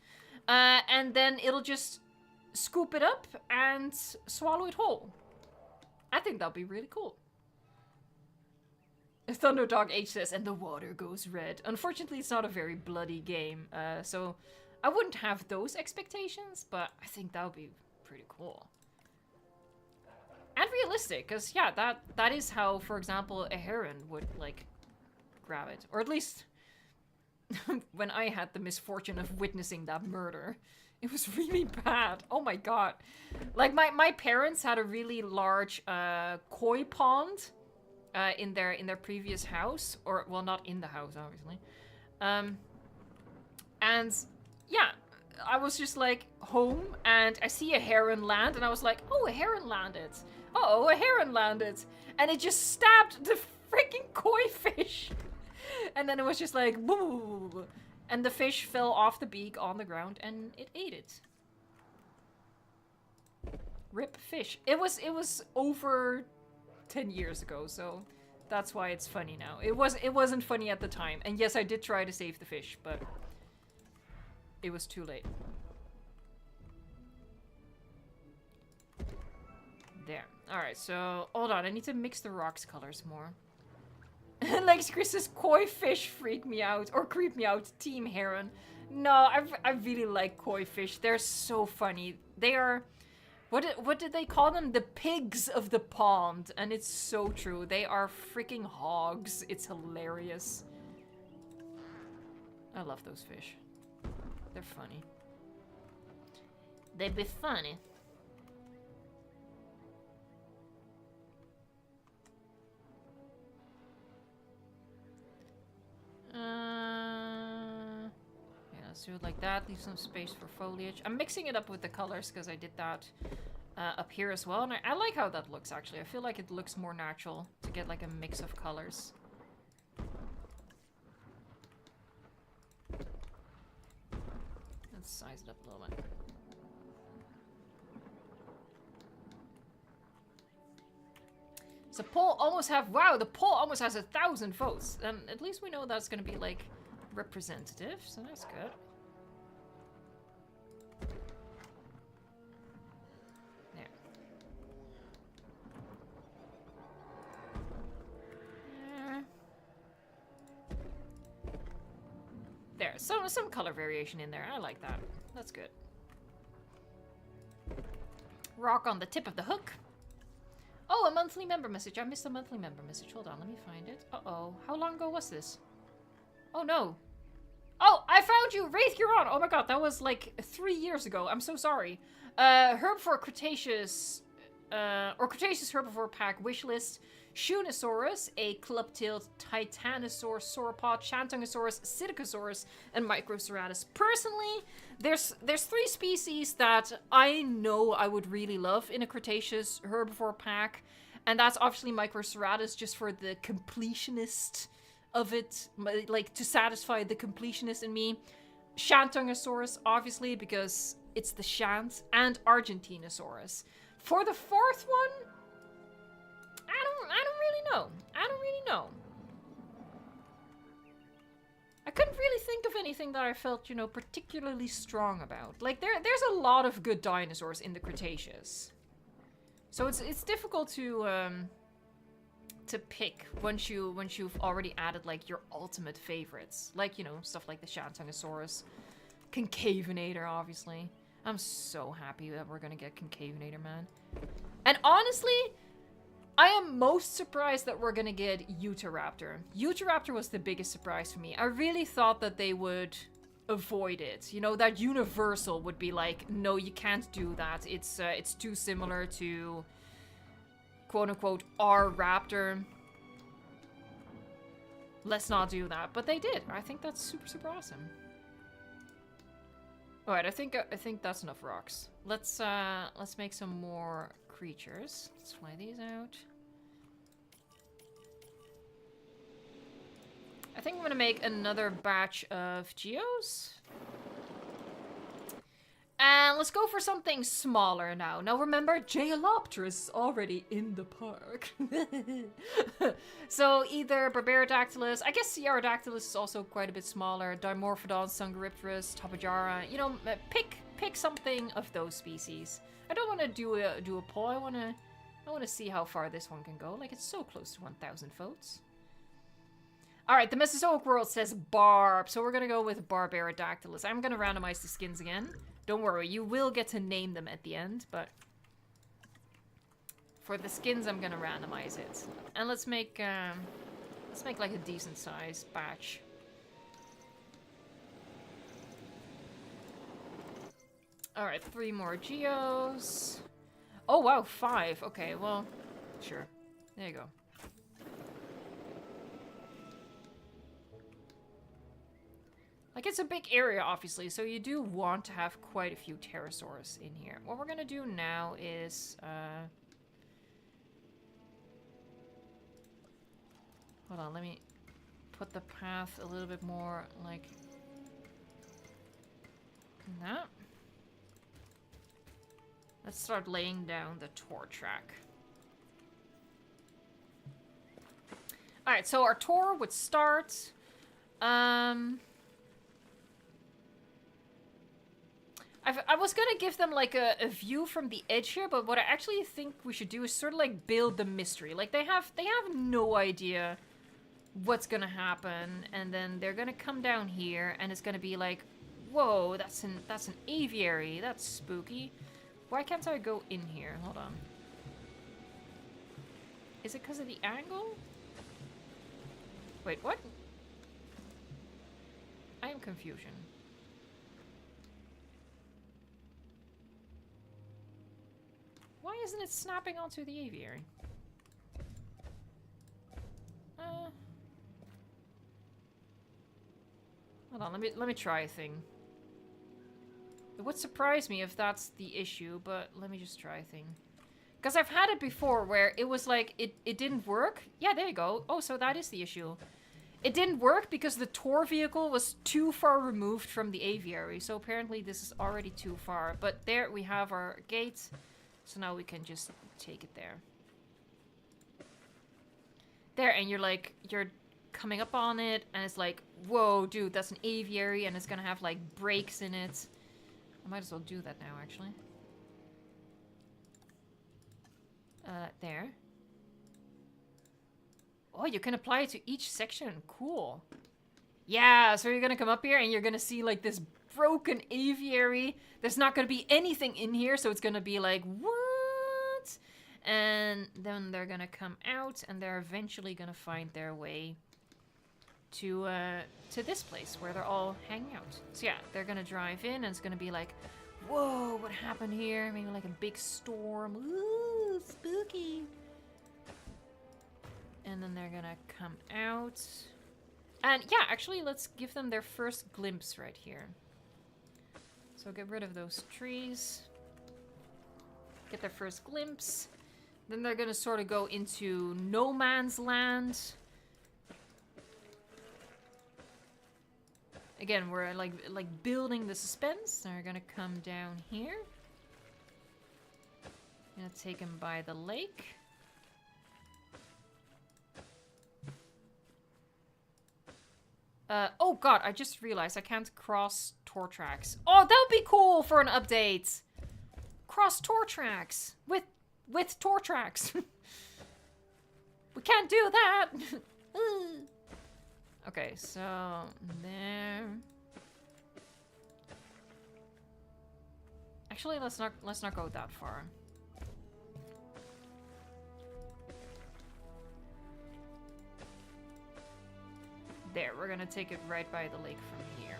And then it'll just scoop it up and swallow it whole. I think that'd be really cool. Thunderdog H says, and the water goes red. Unfortunately, it's not a very bloody game, so I wouldn't have those expectations, but I think that would be pretty cool. And realistic, because, yeah, that is how, for example, a heron would, like, grab it. Or at least, when I had the misfortune of witnessing that murder, it was really bad. Oh my god. Like, my parents had a really large koi pond in their previous house. Or, well, not in the house, obviously. And, yeah, I was just, like, home, and I see a heron land, and I was like, oh, a heron landed. Uh-oh, a heron landed. And it just stabbed the freaking koi fish. And then it was just like, boo. And the fish fell off the beak on the ground, and it ate it. Rip fish. It was over 10 years ago, so that's why it's funny now. It wasn't funny at the time. And yes, I did try to save the fish, but it was too late. There. Alright, so hold on. I need to mix the rocks colors more. Like Chris says, koi fish freak me out. Or creep me out. Team Heron. No, I really like koi fish. They're so funny. They are... What did they call them? The pigs of the pond. And it's so true. They are freaking hogs. It's hilarious. I love those fish. They're funny. They'd be funny. Yeah, let's do it like that. Leave some space for foliage. I'm mixing it up with the colors because I did that up here as well. And I like how that looks, actually. I feel like it looks more natural to get like a mix of colors. Let's size it up a little bit. So poll almost have, wow, the poll almost has 1,000 votes. And at least we know that's going to be like representative, so that's good. There. There, some color variation in there. I like that. That's good. Rock on the tip of the hook. Oh, a monthly member message. I missed a monthly member message. Hold on, let me find it. Uh-oh. How long ago was this? Oh, no. Oh, I found you! Wraith, you're on! Oh my god, that was like 3 years ago. I'm so sorry. Herbivore Cretaceous... or Cretaceous Herbivore Pack wishlist. Shunosaurus, a club-tailed Titanosaur, Sauropod, Shantungosaurus, Psittacosaurus, and Microceratus. Personally, there's 3 species that I know I would really love in a Cretaceous herbivore pack, and that's obviously Microceratus, just for the completionist of it, like to satisfy the completionist in me. Shantungosaurus, obviously, because it's the Shant, and Argentinosaurus. For the 4th one, I don't really know. I don't really know. I couldn't really think of anything that I felt, you know, particularly strong about. Like there's a lot of good dinosaurs in the Cretaceous, so it's difficult to pick once you've already added like your ultimate favorites, like, you know, stuff like the Shantungosaurus, Concavenator, obviously. I'm so happy that we're gonna get Concavenator, man. And honestly, I am most surprised that we're gonna get Utahraptor. Utahraptor was the biggest surprise for me. I really thought that they would avoid it. You know, that Universal would be like, no, you can't do that. It's too similar to, quote-unquote, our Raptor. Let's not do that. But they did. I think that's super, super awesome. Alright, I think that's enough rocks. Let's make some more creatures. Let's fly these out. I think I'm gonna make another batch of geos. And let's go for something smaller now. Now remember, Jaelopterus is already in the park. So either Barbarodactylus, I guess Sierradactylus is also quite a bit smaller, Dimorphodon, Sungoripterus, Topojara, you know, pick something of those species. I don't want to do a poll. I want to see how far this one can go. Like, it's so close to 1,000 votes. All right, the Mesozoic world says Barb, so we're gonna go with Barbarodactylus. I'm gonna randomize the skins again. Don't worry, you will get to name them at the end, but for the skins, I'm gonna randomize it. And let's make like a decent sized batch. All right, 3 more geos. Oh wow, 5. Okay, well, sure. There you go. Like, it's a big area, obviously, so you do want to have quite a few pterosaurs in here. What we're gonna do now is, hold on, let me put the path a little bit more, like, that. Let's start laying down the tour track. Alright, so our tour would start, I was gonna give them like a view from the edge here, but what I actually think we should do is sort of like build the mystery. Like they have no idea what's gonna happen, and then they're gonna come down here, and it's gonna be like, whoa, that's an aviary. That's spooky. Why can't I go in here? Hold on. Is it because of the angle? Wait, what? I am confusion. Why isn't it snapping onto the aviary? Hold on, let me try a thing. It would surprise me if that's the issue, but let me just try a thing. Because I've had it before where it was like, it didn't work. Yeah, there you go. Oh, so that is the issue. It didn't work because the tour vehicle was too far removed from the aviary. So apparently this is already too far. But there we have our gate. So now we can just take it there. There, and you're coming up on it, and it's like, whoa, dude, that's an aviary, and it's gonna have like brakes in it. I might as well do that now, actually. There. Oh, you can apply it to each section. Cool. Yeah, so you're gonna come up here and you're gonna see like this broken aviary. There's not gonna be anything in here, so it's gonna be like, what? And then they're gonna come out and they're eventually gonna find their way to this place where they're all hanging out. So yeah, they're gonna drive in and it's gonna be like, whoa, what happened here? Maybe like a big storm. Ooh, spooky. And then they're gonna come out. And yeah, actually, let's give them their first glimpse right here. So get rid of those trees. Get their first glimpse. Then they're gonna sort of go into no man's land. Again, we're like building the suspense. They're gonna come down here. Gonna take them by the lake. Oh god, I just realized I can't cross tour tracks. Oh, that would be cool for an update. Cross tour tracks with tour tracks. We can't do that. Okay, so there. Actually, let's not go that far. There, we're gonna take it right by the lake from here.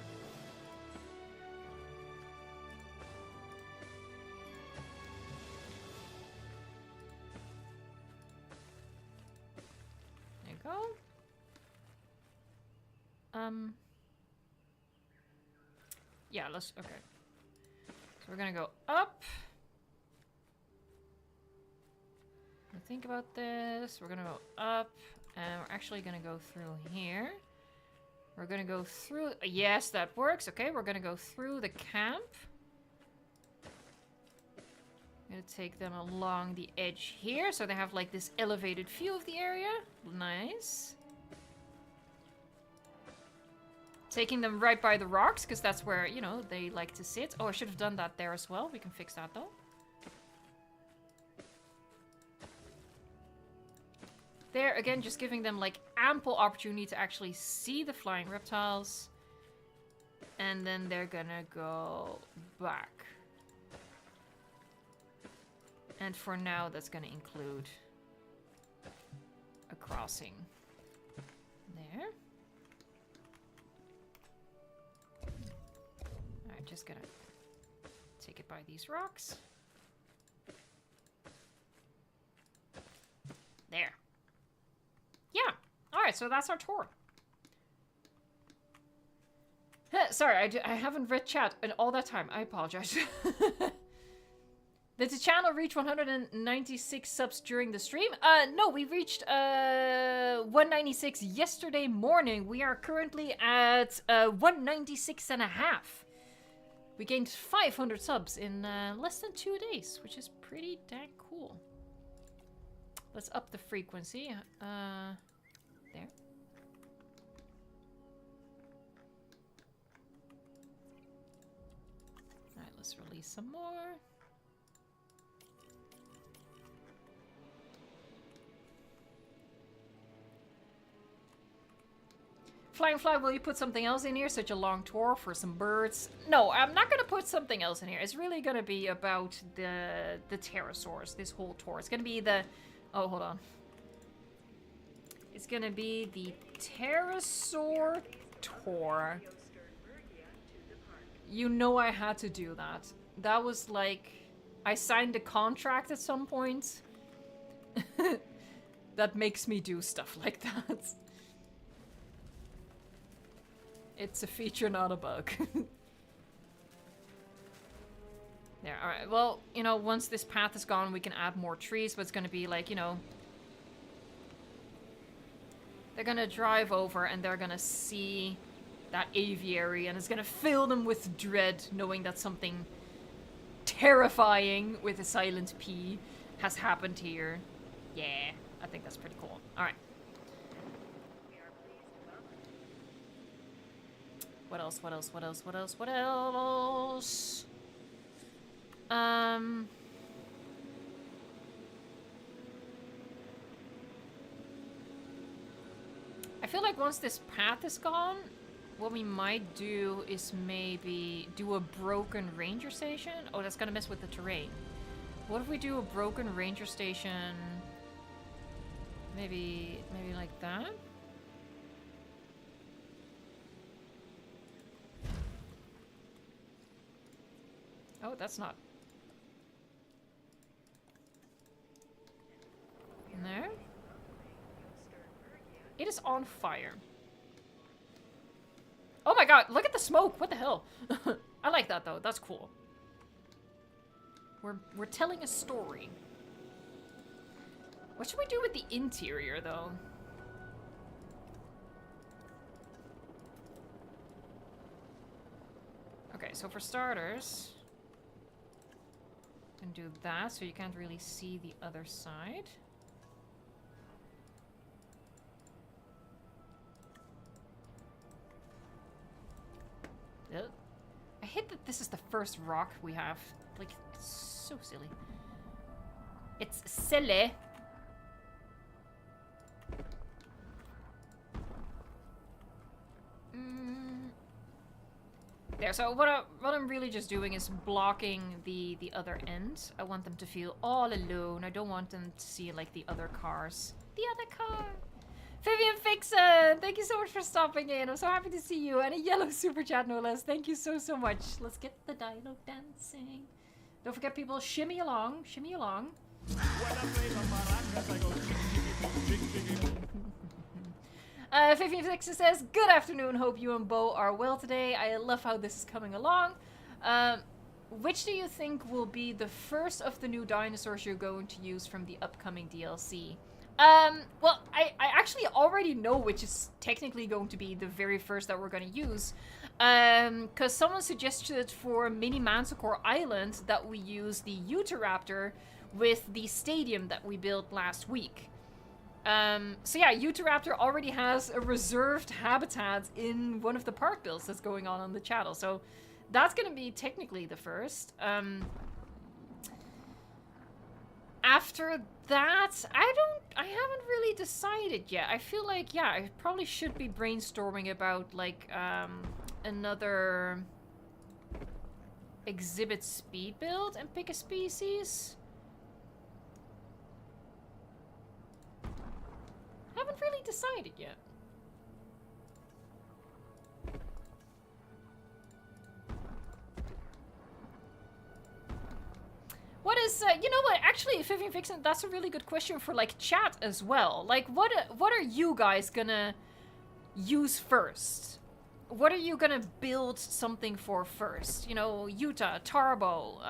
There you go. Yeah, okay. So we're gonna go up. Think about this. We're gonna go up, and we're actually gonna go through here. We're gonna go through, yes, that works. Okay, we're gonna go through the camp. I'm gonna take them along the edge here, so they have like this elevated view of the area. Nice. Taking them right by the rocks, because that's where, you know, they like to sit. Oh, I should have done that there as well. We can fix that though. There, again, just giving them like ample opportunity to actually see the flying reptiles. And then they're gonna go back. And for now, that's gonna include a crossing. There. Alright, just gonna take it by these rocks. There. Yeah. Alright, so that's our tour. Sorry, I haven't read chat in all that time. I apologize. Did the channel reach 196 subs during the stream? No, we reached 196 yesterday morning. We are currently at 196 and a half. We gained 500 subs in less than 2 days, which is pretty dang cool. Let's up the frequency. There. Alright, Let's release some more. Flying Fly, will you put something else in here? Such a long tour for some birds. No, I'm not going to put something else in here. It's really going to be about the Pterosaurs, this whole tour. It's going to be the... Oh, hold on. It's going to be the Pterosaur tour. You know I had to do that. That was like... I signed a contract at some point. That makes me do stuff like that. It's a feature, not a bug. There, alright. Well, you know, once this path is gone, we can add more trees, but it's gonna be like, you know... They're gonna drive over and they're gonna see that aviary, and it's gonna fill them with dread, knowing that something terrifying with a silent P has happened here. Yeah, I think that's pretty cool. Alright. What else? What else? What else? What else? What else? I feel like once this path is gone, what we might do is maybe do a broken ranger station. Oh, that's gonna mess with the terrain. What if we do a broken ranger station? Maybe like that? Oh, that's not... In there? It is on fire. Oh my god, look at the smoke! What the hell? I like that though, that's cool. We're telling a story. What should we do with the interior though? Okay, so for starters... can do that, so you can't really see the other side. I hate that this is the first rock we have. Like, it's so silly. It's silly. There, so what I'm really just doing is blocking the other end. I want them to feel all alone. I don't want them to see, like, the other cars. The other car! Vivian Fixon! Thank you so much for stopping in. I'm so happy to see you. And a yellow super chat, no less. Thank you so, so much. Let's get the dialogue dancing. Don't forget, people, shimmy along. Shimmy along. Vivian Fixon says, good afternoon. Hope you and Bo are well today. I love how this is coming along. Which do you think will be the first of the new dinosaurs you're going to use from the upcoming DLC? Well, I actually already know which is technically going to be the very first that we're going to use. Because someone suggested for Mini Manticore Island that we use the Utahraptor with the stadium that we built last week. So yeah, Utahraptor already has a reserved habitat in one of the park builds that's going on the channel. So that's going to be technically the first. After that, I haven't really decided yet. I feel like, yeah, I probably should be brainstorming about, like, another exhibit speed build and pick a species. Haven't really decided yet. What is, you know what, actually, Vivian Fixon, that's a really good question for, like, chat as well. Like, what are you guys gonna use first? What are you gonna build something for first? You know, Utah, Tarbo,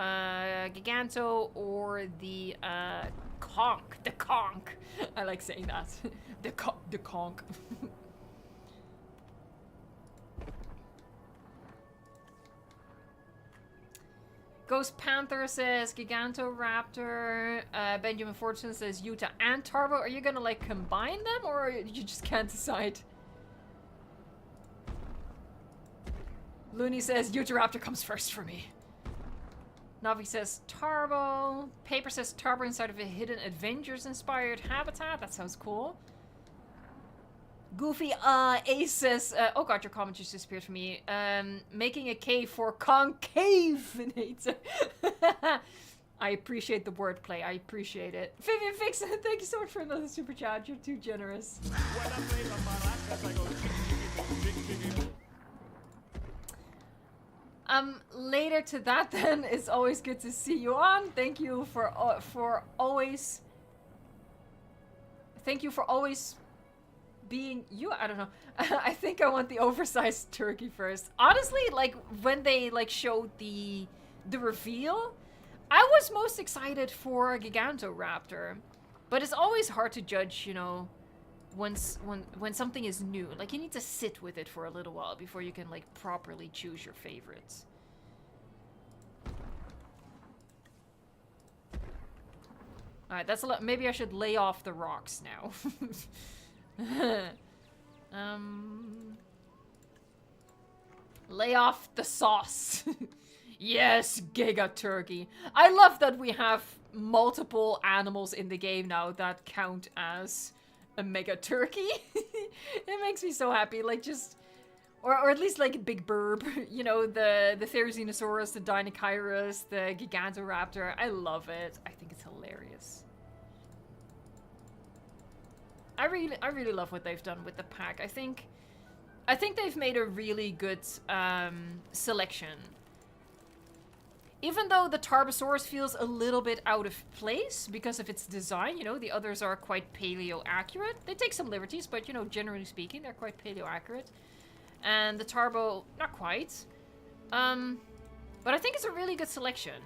Giganto, or the, Conch. The Conch. I like saying that. The Conch. Ghost Panther says Gigantoraptor. Benjamin Fortune says Utah and Tarbo. Are you gonna, like, combine them, or you just can't decide? Looney says Utahraptor comes first for me. Navi says Tarbo. Paper says Tarbo inside of a hidden Avengers-inspired habitat. That sounds cool. Goofy Ace says, oh god, your comment just disappeared from me. Making a cave for concavenator. I appreciate the wordplay. I appreciate it. Vivian Fixon, thank you so much for another super chat. You're too generous. Later to that then, it's always good to see you on. Thank you for always... Thank you for always being you. I don't know. I think I want the oversized turkey first. Honestly, like, when they, like, showed the reveal, I was most excited for a Gigantoraptor. But it's always hard to judge, you know, when something is new. Like, you need to sit with it for a little while before you can, like, properly choose your favorites. Alright, that's a lot. Maybe I should lay off the rocks now. Lay off the sauce. Yes, Giga Turkey. I love that we have multiple animals in the game now that count as a mega turkey. It makes me so happy. Like, just... Or at least, like, a big burb. You know, the Therizinosaurus, the Deinonychirus, the Gigantoraptor. I love it. I think it's hilarious. I really love what they've done with the pack. I think they've made a really good selection. Even though the Tarbosaurus feels a little bit out of place because of its design, you know, the others are quite paleo-accurate. They take some liberties, but, you know, generally speaking, they're quite paleo-accurate. And the Tarbo, not quite. But I think it's a really good selection.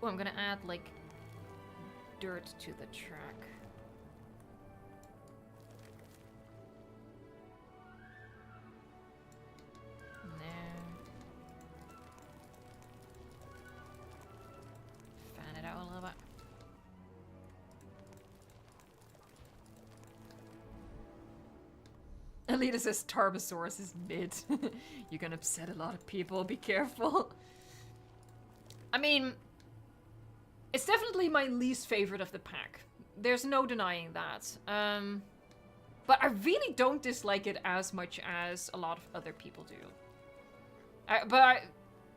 Oh, I'm gonna add, like, dirt to the track. Fan it out a little bit. Alita says Tarbosaurus is mid. You can upset a lot of people, be careful. I mean, it's definitely my least favorite of the pack. There's no denying that. But I really don't dislike it as much as a lot of other people do.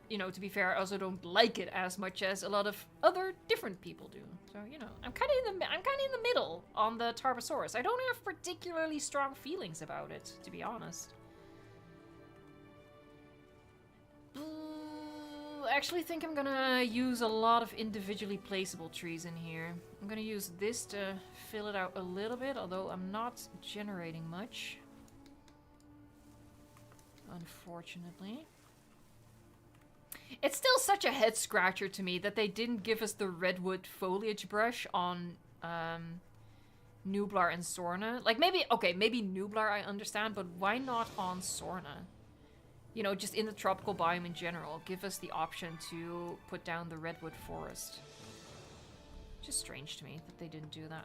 You know, to be fair, I also don't like it as much as a lot of other different people do. So, you know, I'm kind of in the middle on the Tarbosaurus. I don't have particularly strong feelings about it, to be honest. I actually think I'm gonna use a lot of individually placeable trees in here. I'm gonna use this to fill it out a little bit, although I'm not generating much. Unfortunately. It's still such a head scratcher to me that they didn't give us the redwood foliage brush on Nublar and Sorna. Like, maybe Nublar I understand, but why not on Sorna? You know, just in the tropical biome in general, give us the option to put down the redwood forest. Just strange to me that they didn't do that.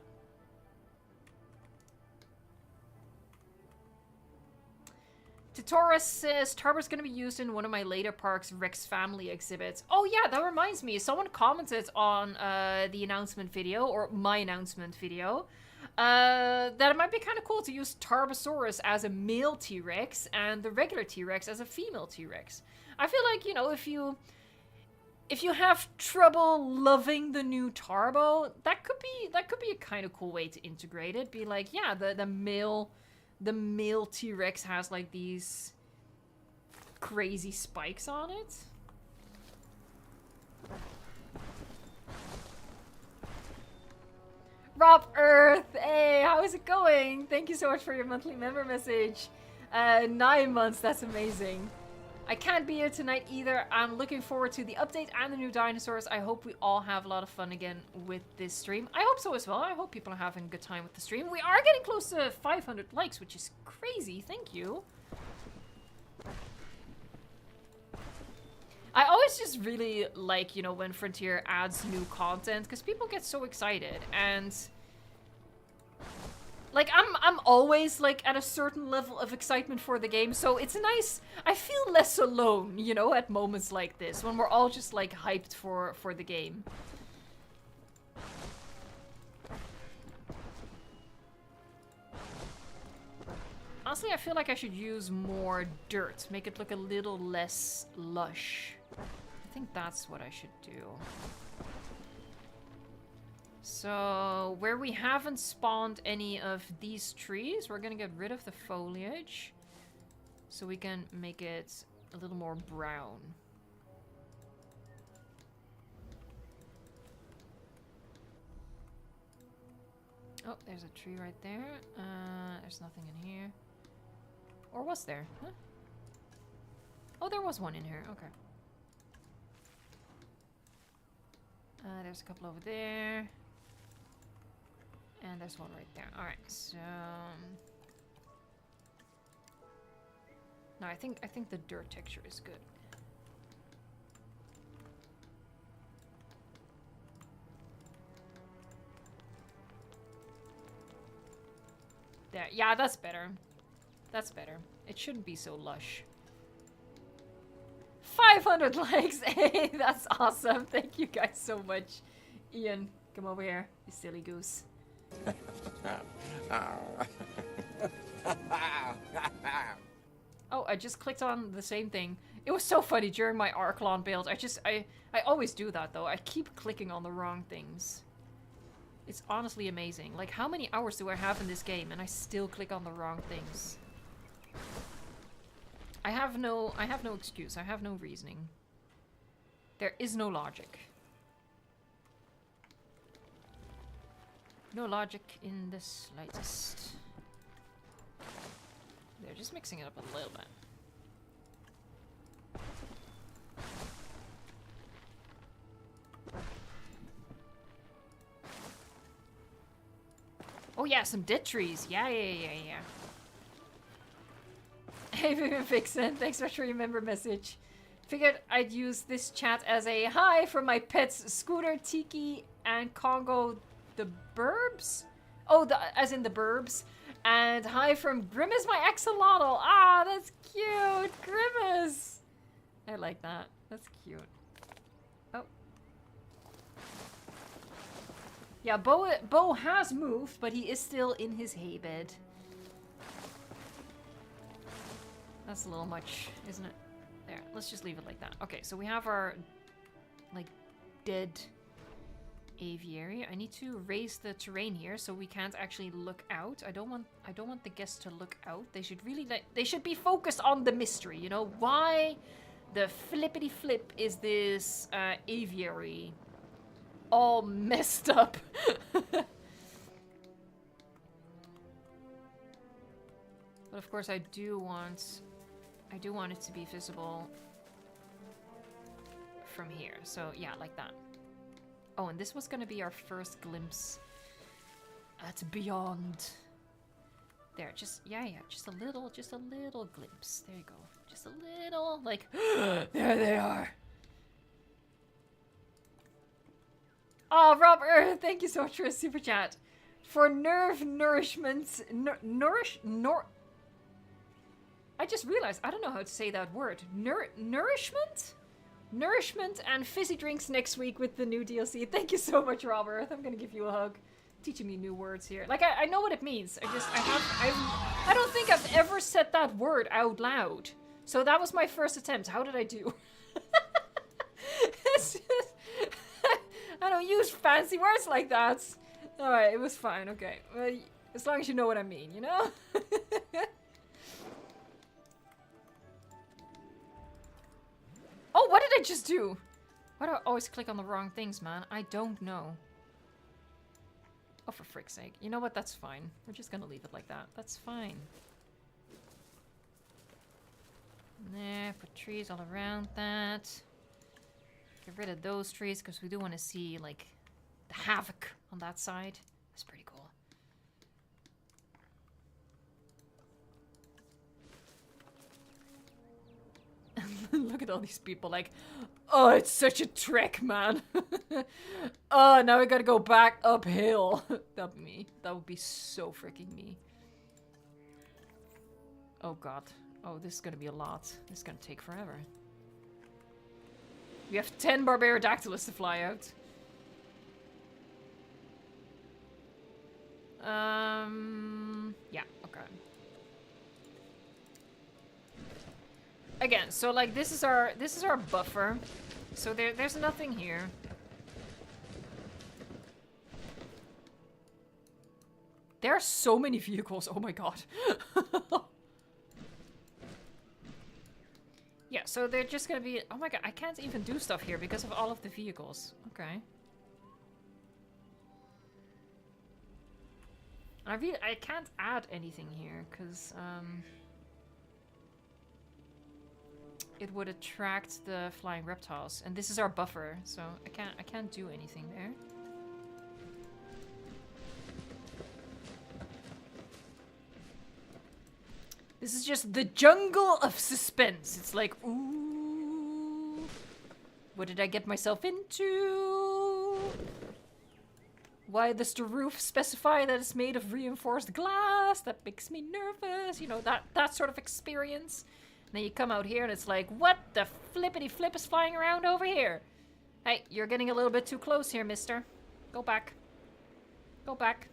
Titoris says, Tarbo's gonna be used in one of my later park's Rex family exhibits. Oh yeah, that reminds me. Someone commented on the announcement video, or my announcement video, that it might be kind of cool to use Tarbosaurus as a male T-Rex and the regular T-Rex as a female T-Rex. I feel like, you know, if you have trouble loving the new Tarbo, that could be a kind of cool way to integrate it. Be like, yeah, the male T-Rex has, like, these crazy spikes on it. Rob Earth, hey, how is it going? Thank you so much for your monthly member message. 9 months, that's amazing. I can't be here tonight either. I'm looking forward to the update and the new dinosaurs. I hope we all have a lot of fun again with this stream. I hope so as well. I hope people are having a good time with the stream. We are getting close to 500 likes, which is crazy. Thank you. I always just really like, you know, when Frontier adds new content, because people get so excited. And Like, I'm always, like, at a certain level of excitement for the game, so it's nice. I feel less alone, you know, at moments like this, when we're all just, like, hyped for the game. Honestly, I feel like I should use more dirt, make it look a little less lush. I think that's what I should do. So, where we haven't spawned any of these trees, we're gonna get rid of the foliage. So we can make it a little more brown. Oh, there's a tree right there. There's nothing in here. Or was there? Huh? Oh, there was one in here. Okay. There's a couple over there. And there's one right there. Alright, so... No, I think the dirt texture is good. There. Yeah, that's better. That's better. It shouldn't be so lush. 500 likes! Hey, that's awesome. Thank you guys so much. Ian, come over here, you silly goose. Oh, I just clicked on the same thing. It was so funny during my Arclon build. I always do that though. I keep clicking on the wrong things. It's honestly amazing. Like, how many hours do I have in this game and I still click on the wrong things? I have no excuse. I have no reasoning. There is no logic. No logic in the slightest. They're just mixing it up a little bit. Oh yeah, some dead trees. Yeah. Hey, Vivian Vixen, thanks so much for your member message. Figured I'd use this chat as a hi from my pets, Scooter, Tiki, and Congo the Burbs? Oh, as in the Burbs. And hi from Grimace, my axolotl. Ah, that's cute. Grimace. I like that. That's cute. Oh. Yeah, Bo has moved, but he is still in his hay bed. That's a little much, isn't it? There, let's just leave it like that. Okay, so we have our, like, dead aviary. I need to raise the terrain here so we can't actually look out. I don't want the guests to look out. They should really, they should be focused on the mystery, you know? Why the flippity flip is this aviary all messed up? But of course I do want it to be visible from here. So yeah, like that. Oh, and this was gonna be our first glimpse at beyond. There, just just a little glimpse. There you go. Just a little, like, there they are. Oh, Robert, thank you so much for a super chat. For nerve nourishment, I just realized I don't know how to say that word. Nourishment? Nourishment and fizzy drinks next week with the new DLC. Thank you so much, Robert. I'm gonna give you a hug. Teaching me new words here. Like, I know what it means. I don't think I've ever said that word out loud. So that was my first attempt. How did I do? It's just, I don't use fancy words like that. Alright, it was fine. Okay. Well, as long as you know what I mean, you know? Oh, what did I just do? Why do I always click on the wrong things, man? I don't know. Oh, for frick's sake. You know what? That's fine. We're just gonna leave it like that. That's fine. There, put trees all around that. Get rid of those trees, because we do want to see, like, the havoc on that side. That's pretty cool. Look at all these people like, Oh, it's such a trek, man. Oh, now I gotta go back uphill. That'd be me. That would be so freaking me. Oh god. Oh, this is gonna be a lot. This is gonna take forever. We have 10 Barbarodactylus to fly out. Yeah, okay. Again, so like this is our buffer. So there's nothing here. There are so many vehicles. Oh my god. Yeah, so they're just gonna be... Oh my god, I can't even do stuff here because of all of the vehicles. Okay. I can't add anything here because it would attract the flying reptiles, and this is our buffer, so I can't do anything there. This is just the jungle of suspense. It's like, ooh, what did I get myself into? Why does the roof specify that it's made of reinforced glass? That makes me nervous. You know, that sort of experience. And then you come out here and it's like, what the flippity flip is flying around over here? Hey, you're getting a little bit too close here, mister. Go back. Go back.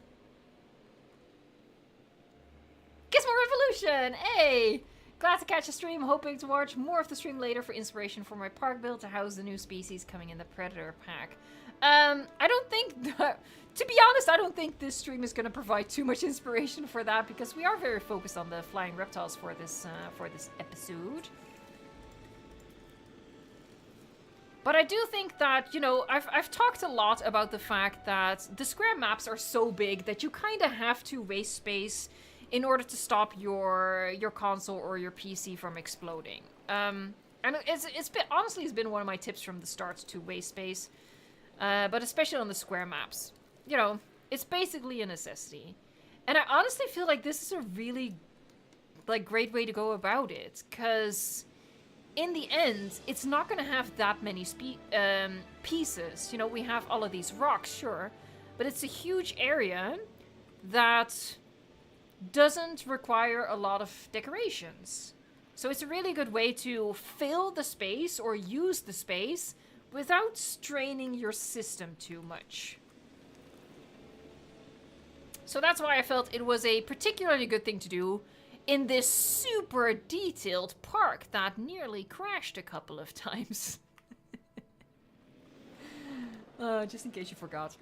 Gizmo Revolution! Hey! Glad to catch a stream, hoping to watch more of the stream later for inspiration for my park build to house the new species coming in the Predator pack. I don't think... to be honest, I don't think this stream is going to provide too much inspiration for that, because we are very focused on the flying reptiles for this episode. But I do think that, you know, I've talked a lot about the fact that the square maps are so big that you kind of have to waste space in order to stop your console or your PC from exploding. And it's been, honestly, it's been one of my tips from the start to waste space. But especially on the square maps. You know, it's basically a necessity. And I honestly feel like this is a really, like, great way to go about it. Because in the end, it's not going to have that many pieces. You know, we have all of these rocks, sure. But it's a huge area that doesn't require a lot of decorations. So it's a really good way to fill the space or use the space without straining your system too much. So that's why I felt it was a particularly good thing to do in this super detailed park that nearly crashed a couple of times. Just in case you forgot.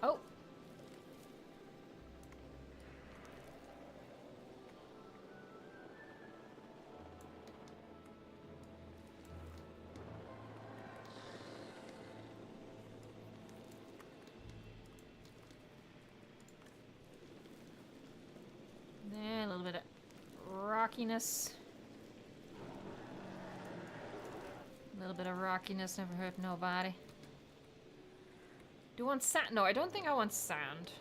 Oh. There, a little bit of rockiness. A little bit of rockiness never hurt nobody. Do you want sand? No, I don't think I want sand.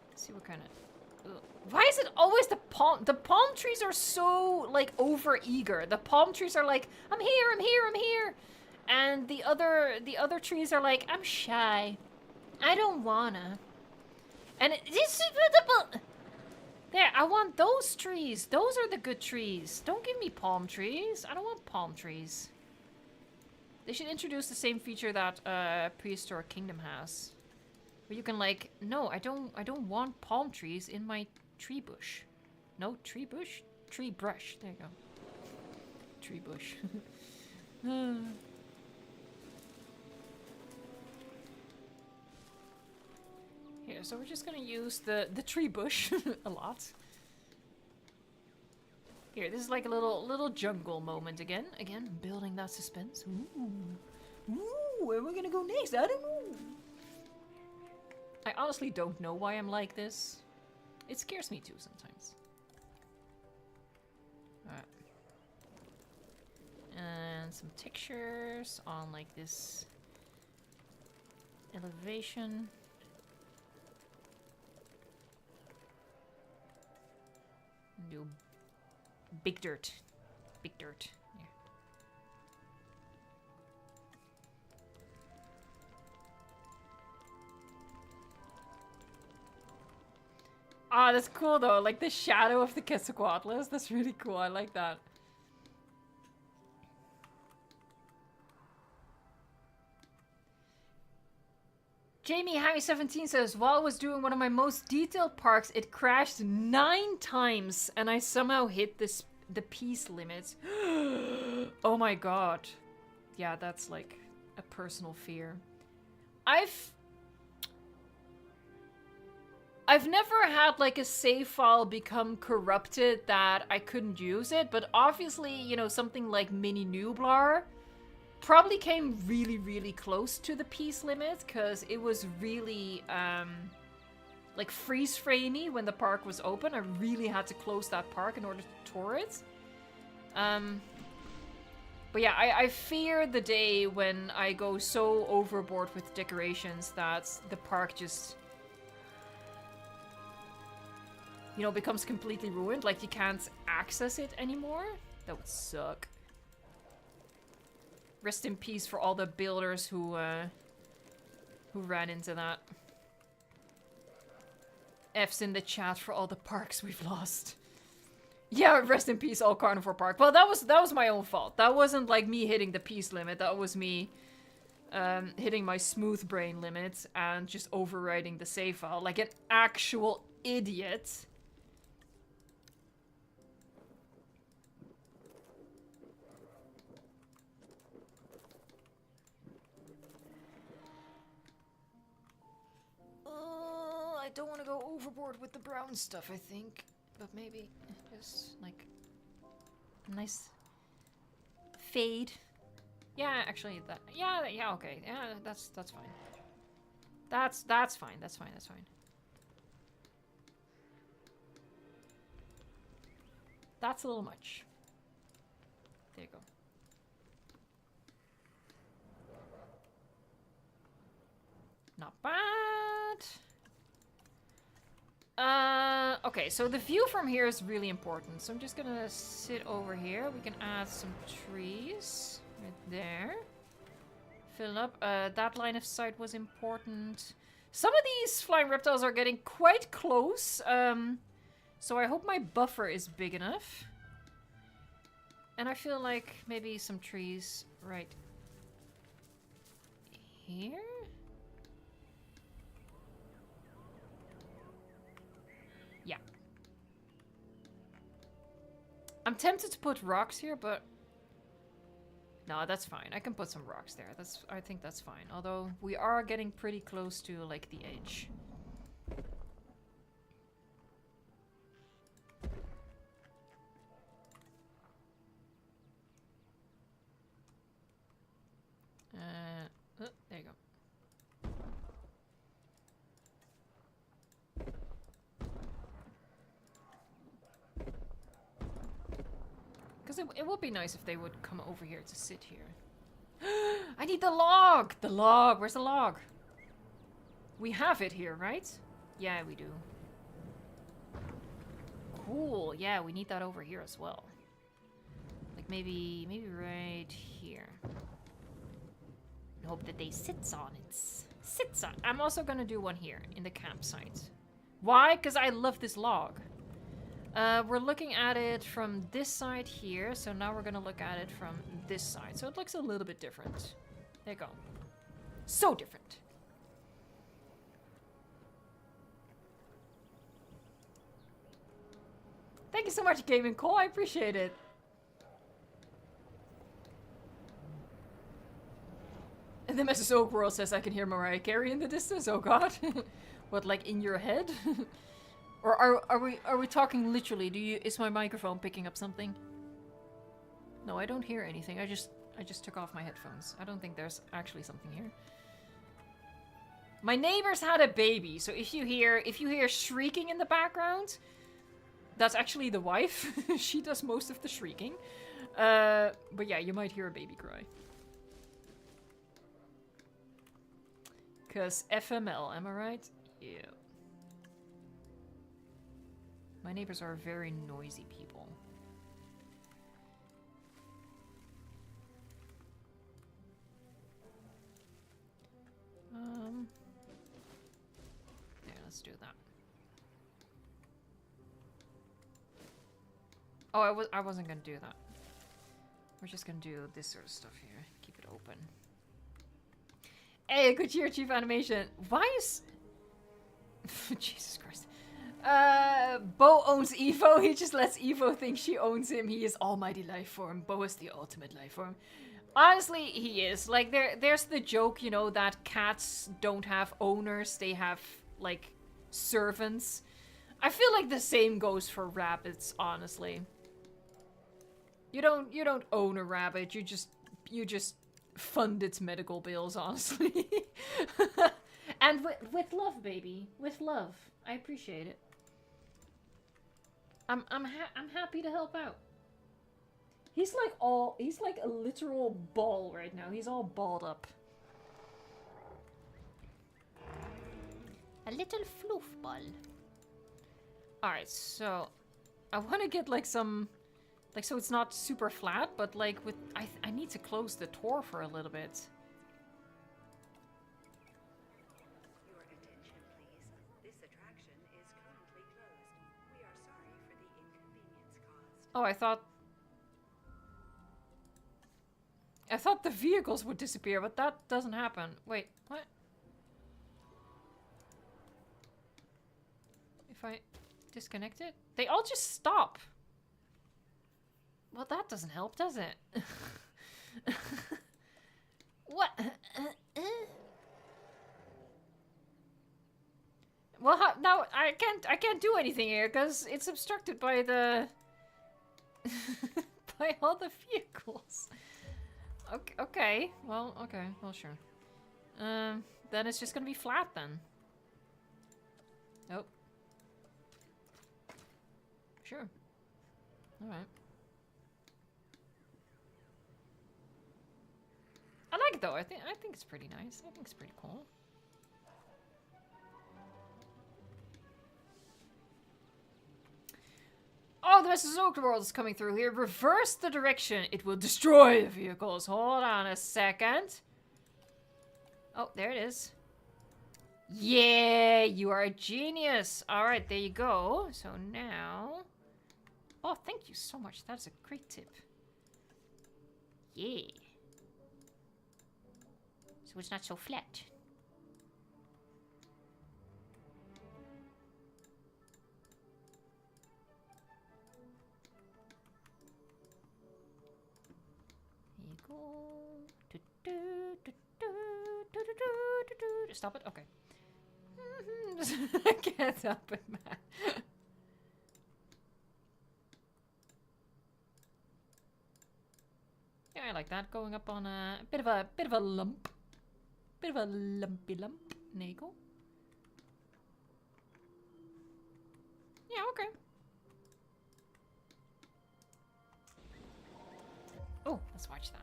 Let's see what kind of... Ugh. Why is it always the palm... The palm trees are so, like, over-eager. The palm trees are like, I'm here, I'm here, I'm here. And the other trees are like, I'm shy. I don't wanna. And it's... There, I want those trees. Those are the good trees. Don't give me palm trees. I don't want palm trees. They should introduce the same feature that Prehistoric Kingdom has. Where you can like, no, I don't want palm trees in my tree bush. No, tree bush? Tree brush. There you go. Tree bush. Here, so we're just gonna use the tree bush a lot. Here, this is like a little jungle moment again. Again, building that suspense. Ooh. Ooh, where are we gonna go next? I don't know. I honestly don't know why I'm like this. It scares me too sometimes. Alright. And some textures on like this Elevation. Do big dirt. Big dirt. Yeah. Ah, that's cool though. Like the shadow of the Quetzalcoatlus. That's really cool. I like that. Jamie Hammy 17 says, while I was doing one of my most detailed parks, it crashed 9 times and I somehow hit the piece limit. Oh my god. Yeah, that's like a personal fear. I've never had like a save file become corrupted that I couldn't use it, but obviously, you know, something like Mini Nublar probably came really, really close to the piece limit because it was really like freeze framey when the park was open. I really had to close that park in order to tour it. But yeah, I fear the day when I go so overboard with decorations that the park just, you know, becomes completely ruined. Like you can't access it anymore. That would suck. Rest in peace for all the builders who ran into that. F's in the chat for all the parks we've lost. Yeah, rest in peace, all Carnivore Park. Well, that was my own fault. That wasn't like me hitting the piece limit. That was me hitting my smooth brain limit and just overriding the save file like an actual idiot. I don't want to go overboard with the brown stuff, I think. But maybe just like a nice fade. Yeah, actually that yeah, okay. Yeah, that's fine. That's fine. That's fine. That's fine. That's a little much. There you go. Not bad. Okay, so the view from here is really important. So I'm just gonna sit over here. We can add some trees right there. Fill up. That line of sight was important. Some of these flying reptiles are getting quite close. So I hope my buffer is big enough. And I feel like maybe some trees right here. Yeah. I'm tempted to put rocks here, but no, that's fine. I can put some rocks there. I think that's fine. Although we are getting pretty close to like the edge. Oh, there you go. Because it would be nice if they would come over here to sit here. I need the log! The log! Where's the log? We have it here, right? Yeah, we do. Cool. Yeah, we need that over here as well. Like maybe right here. Hope that they sits on it. Sits on. I'm also gonna do one here in the campsite. Why? Because I love this log. We're looking at it from this side here, so now we're gonna look at it from this side. So it looks a little bit different. There you go. So different. Thank you so much, Gaming Cole. I appreciate it. And then Mrs. Oak World says I can hear Mariah Carey in the distance. Oh god. What, like in your head? Or are we talking literally? Is my microphone picking up something? No, I don't hear anything. I just took off my headphones. I don't think there's actually something here. My neighbors had a baby, so if you hear shrieking in the background, that's actually the wife. She does most of the shrieking. But yeah, you might hear a baby cry. Cause FML, am I right? Yeah. My neighbors are very noisy people. Yeah, let's do that. Oh, I wasn't gonna do that. We're just gonna do this sort of stuff here. Keep it open. Hey, good year, Chief Animation. Why is... Jesus Christ. Bo owns Evo. He just lets Evo think she owns him. He is almighty life form. Bo is the ultimate life form. Honestly, he is. Like, there's the joke, you know, that cats don't have owners. They have, like, servants. I feel like the same goes for rabbits, honestly. You don't own a rabbit. You just fund its medical bills, honestly. And with love, baby. With love. I appreciate it. I'm happy to help out. He's like a literal ball right now. He's all balled up. A little floof ball. Alright, so I want to get like some, like, so it's not super flat, but like with, I need to close the door for a little bit. Your attention, please. This attraction is currently closed. We are sorry for the inconvenience caused. Oh, I thought the vehicles would disappear, but that doesn't happen. Wait, what? If I disconnect it? They all just stop. Well, that doesn't help, does it? What? Well, now I can't do anything here because it's obstructed by the by all the vehicles. Okay. Well, sure. Then it's just gonna be flat then. Nope. Sure. All right. I like it though. I think it's pretty nice. I think it's pretty cool. Oh, the Jurassic World is coming through here. Reverse the direction. It will destroy the vehicles. Hold on a second. Oh, there it is. Yeah, you are a genius. All right, there you go. So now... Oh, thank you so much. That's a great tip. Yeah. So it's not so flat. Stop it? Okay. I can't help it, man. Yeah, I like that. Going up on a bit of a lump. Bit of a lumpy lump. Nagel. Yeah, okay. Oh, let's watch that.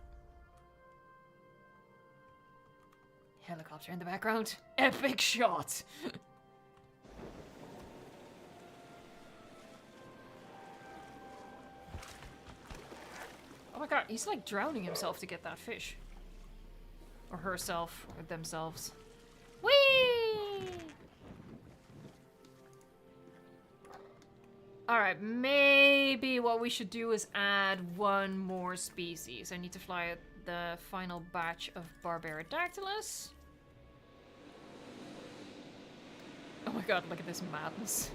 Helicopter in the background. Epic shot. Oh my god, he's like drowning himself to get that fish. Or herself, or themselves. Whee! Alright, maybe what we should do is add one more species. I need to fly the final batch of Barbaridactylus. Oh my god, look at this madness.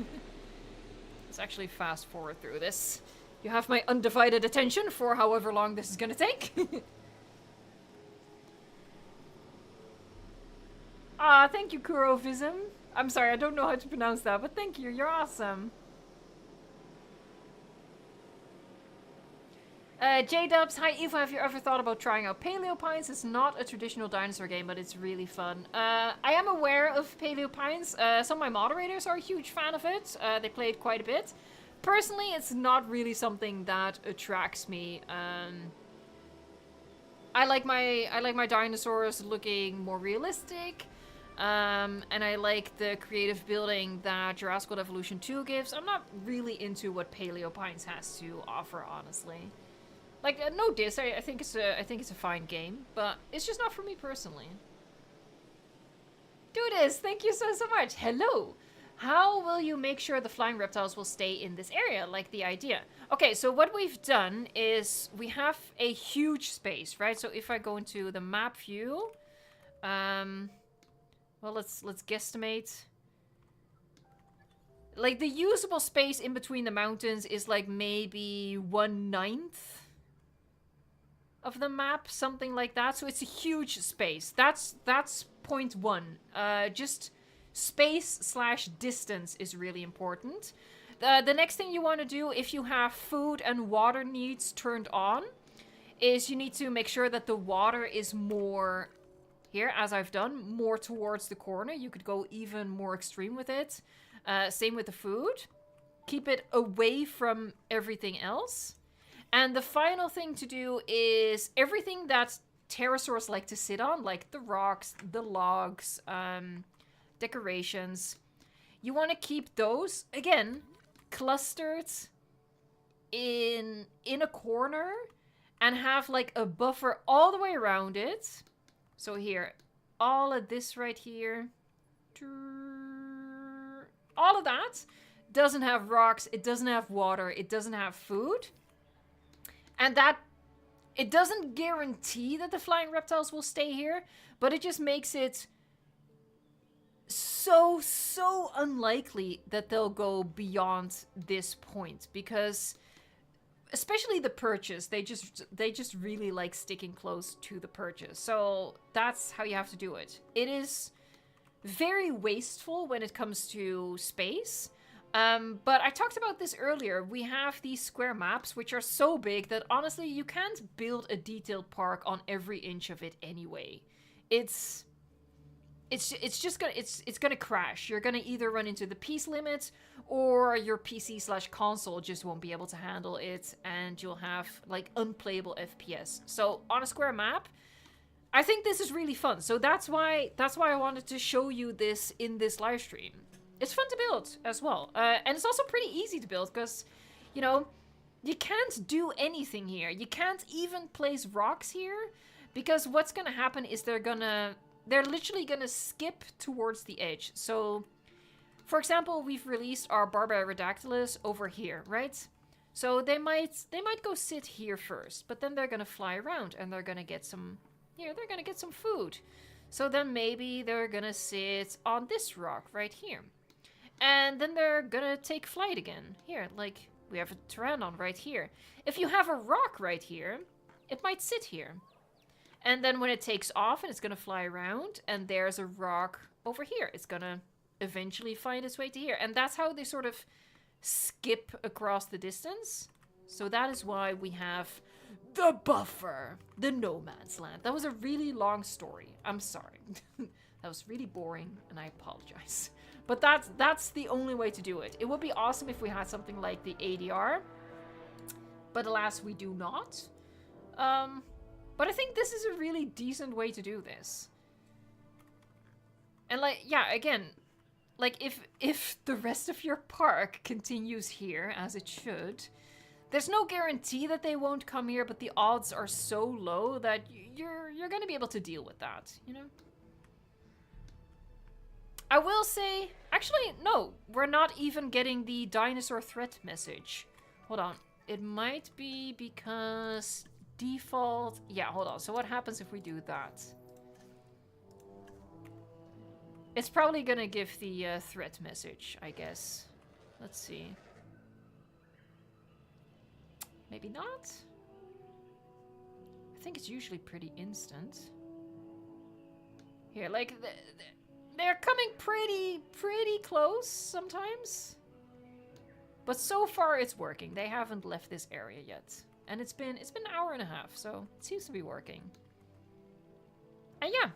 Let's actually fast forward through this. You have my undivided attention for however long this is gonna take. Ah, thank you, Kurovism. I'm sorry, I don't know how to pronounce that, but thank you, you're awesome. J-Dubs, hi Eva, have you ever thought about trying out Paleopines? It's not a traditional dinosaur game, but it's really fun. I am aware of Paleopines. Some of my moderators are a huge fan of it. They play it quite a bit. Personally, it's not really something that attracts me. I like my dinosaurs looking more realistic. And I like the creative building that Jurassic World Evolution 2 gives. I'm not really into what Paleopines has to offer, honestly. Like, no diss. I think it's a fine game, but it's just not for me personally. Do this. Thank you so much. Hello. How will you make sure the flying reptiles will stay in this area? Like the idea. Okay, so what we've done is we have a huge space, right? So if I go into the map view, well, let's guesstimate. Like the usable space in between the mountains is like maybe 1/9 of the map, something like that. So it's a huge space. That's point one. Just space/distance is really important. The next thing you want to do if you have food and water needs turned on is you need to make sure that the water is more here, as I've done, more towards the corner. You could go even more extreme with it. Same with the food. Keep it away from everything else. And the final thing to do is everything that pterosaurs like to sit on, like the rocks, the logs, decorations. You want to keep those, again, clustered in a corner and have like a buffer all the way around it. So here, all of this right here, all of that doesn't have rocks, it doesn't have water, it doesn't have food. And that, it doesn't guarantee that the flying reptiles will stay here, but it just makes it so unlikely that they'll go beyond this point, because especially the perches, they just really like sticking close to the perches. So that's how you have to do it. It is very wasteful when it comes to space. But I talked about this earlier. We have these square maps, which are so big that honestly, you can't build a detailed park on every inch of it anyway. It's gonna crash. You're gonna either run into the piece limit, or your PC/console just won't be able to handle it, and you'll have like unplayable FPS. So on a square map, I think this is really fun. So that's why I wanted to show you this in this live stream. It's fun to build as well, and it's also pretty easy to build because, you know, you can't do anything here. You can't even place rocks here, because what's gonna happen is they're literally gonna skip towards the edge. So, for example, we've released our Barbaridactylus over here, right? So they might go sit here first, but then they're gonna fly around and they're gonna get some, they're gonna get some food. So then maybe they're gonna sit on this rock right here. And then they're gonna take flight again. Here, like, we have a pteranodon right here. If you have a rock right here, it might sit here. And then when it takes off and it's gonna fly around, and there's a rock over here, it's gonna eventually find its way to here. And that's how they sort of skip across the distance. So that is why we have the buffer, the no man's land. That was a really long story. I'm sorry. That was really boring, and I apologize. But that's the only way to do it. It would be awesome if we had something like the ADR, but alas, we do not. But I think this is a really decent way to do this. And like, yeah, again, like if the rest of your park continues here as it should, there's no guarantee that they won't come here, but the odds are so low that you're gonna be able to deal with that, you know? I will say, actually, no, we're not even getting the dinosaur threat message. Hold on, it might be because default, yeah, hold on. So what happens if we do that? It's probably gonna give the threat message, I guess. Let's see. Maybe not? I think it's usually pretty instant. Here, like, they're coming pretty close sometimes. But so far it's working. They haven't left this area yet. And it's been an hour and a half, so it seems to be working. And yeah,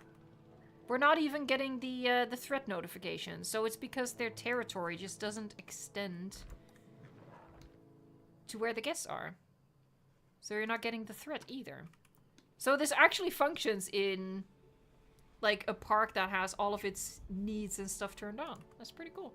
we're not even getting the threat notification. So it's because their territory just doesn't extend to where the guests are. So you're not getting the threat either. So this actually functions in like a park that has all of its needs and stuff turned on. That's pretty cool.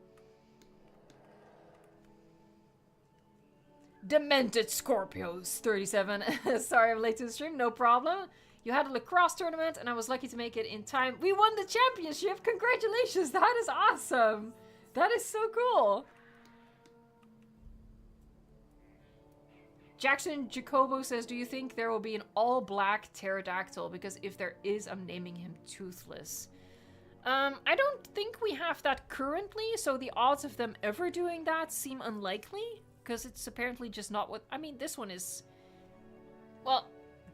Demented Scorpios 37. Sorry I'm late to the stream, no problem. You had a lacrosse tournament and I was lucky to make it in time. We won the championship! Congratulations! That is awesome! That is so cool! Jackson Jacobo says, do you think there will be an all-black pterodactyl? Because if there is, I'm naming him Toothless. I don't think we have that currently, so the odds of them ever doing that seem unlikely. Because it's apparently just not what... I mean, this one is... well,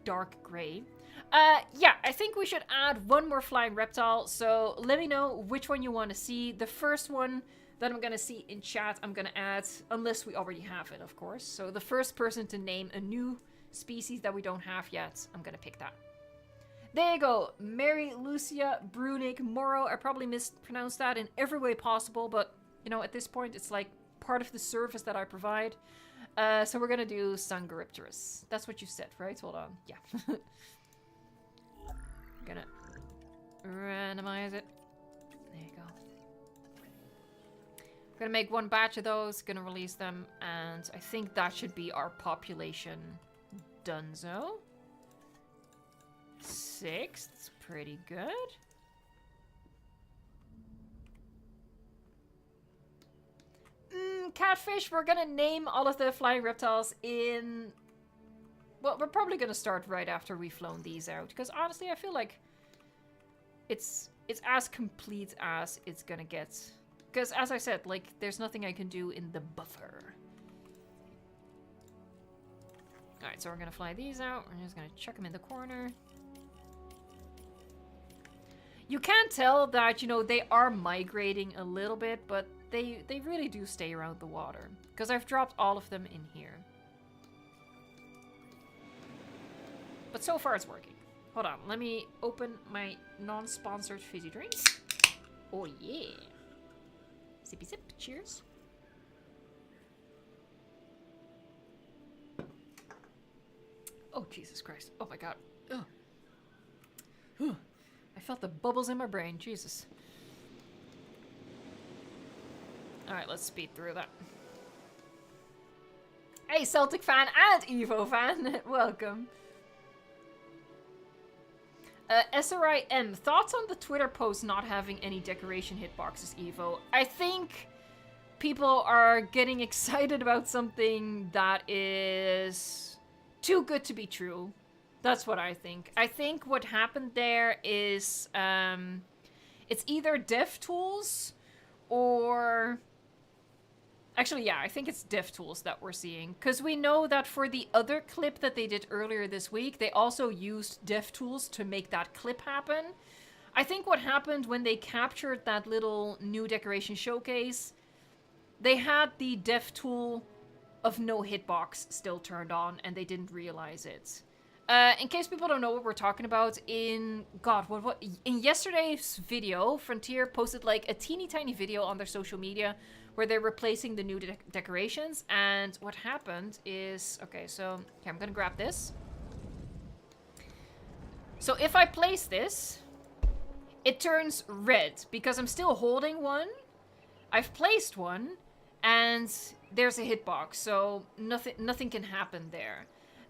dark gray. Yeah, I think we should add one more flying reptile. So let me know which one you want to see. The first one that I'm going to see in chat, I'm going to add, unless we already have it, of course. So the first person to name a new species that we don't have yet, I'm going to pick that. There you go. Mary Lucia Brunig Moro. I probably mispronounced that in every way possible, but, you know, at this point, it's like part of the service that I provide. So we're gonna do Sangaripterus. That's what you said, right? Hold on. Yeah. Gonna randomize it. There you go. Gonna make one batch of those, gonna release them, and I think that should be our population donezo. 6, that's pretty good. Catfish, we're gonna name all of the flying reptiles in... well, we're probably gonna start right after we've flown these out. Because honestly, I feel like it's as complete as it's gonna get. Because as I said, like, there's nothing I can do in the buffer. Alright, so we're gonna fly these out. We're just gonna chuck them in the corner. You can tell that, you know, they are migrating a little bit, but they really do stay around the water. Because I've dropped all of them in here. But so far it's working. Hold on, let me open my non-sponsored fizzy drinks. Oh yeah. Sippy sip, cheers. Oh Jesus Christ, oh my god. Ugh. Whew. I felt the bubbles in my brain, Jesus. Alright, let's speed through that. Hey, Celtic fan and Evo fan, welcome. SRIM, thoughts on the Twitter post not having any decoration hitboxes, Evo? I think people are getting excited about something that is too good to be true. That's what I think. I think what happened there is it's either DevTools or... actually, yeah, I think it's DevTools that we're seeing. Because we know that for the other clip that they did earlier this week, they also used DevTools to make that clip happen. I think what happened when they captured that little new decoration showcase, they had the DevTool of no hitbox still turned on, and they didn't realize it. In case people don't know what we're talking about, in yesterday's video, Frontier posted like a teeny tiny video on their social media where they're replacing the new decorations, and what happened is, okay, so here, I'm gonna grab this. So if I place this, it turns red because I'm still holding one. I've placed one, and there's a hitbox, so nothing can happen there.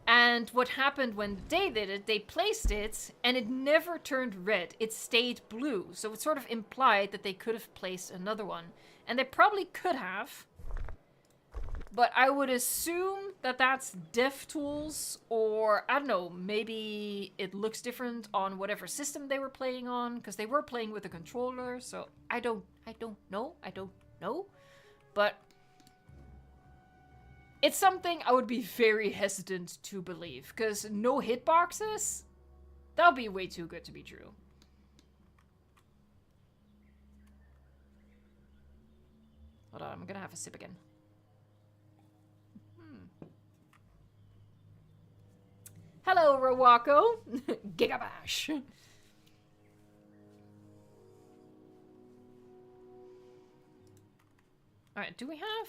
And what happened when they did it, they placed it, and it never turned red. It stayed blue. So it sort of implied that they could have placed another one. And they probably could have. But I would assume that that's DevTools, or, I don't know, maybe it looks different on whatever system they were playing on, because they were playing with a controller, so I don't know. But it's something I would be very hesitant to believe, because no hitboxes? That would be way too good to be true. Hold on, I'm gonna have a sip again. Hello, Rawako. Gigabash. Alright, do we have...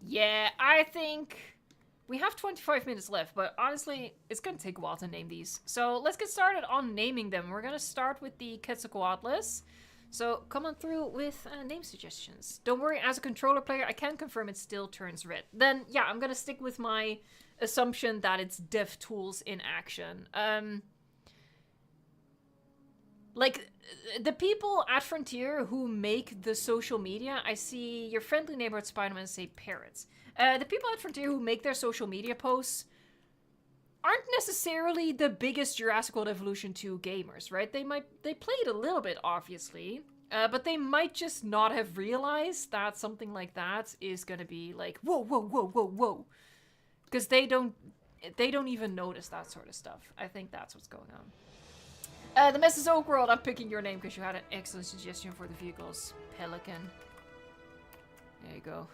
yeah, I think We have 25 minutes left, but honestly, it's gonna take a while to name these. So let's get started on naming them. We're gonna start with the Quetzalcoatlus. So come on through with name suggestions. Don't worry, as a controller player, I can confirm it still turns red. Then, yeah, I'm gonna stick with my assumption that it's DevTools in action. Like, the people at Frontier who make the social media, I see your friendly neighborhood Spider-Man say parrots. The people at Frontier who make their social media posts aren't necessarily the biggest Jurassic World Evolution 2 gamers, right? They played a little bit, obviously, but they might just not have realized that something like that is gonna be like, whoa, whoa, whoa, whoa, whoa. Because they don't even notice that sort of stuff. I think that's what's going on. The Mrs. Oak World, I'm picking your name because you had an excellent suggestion for the vehicles. Pelican. There you go.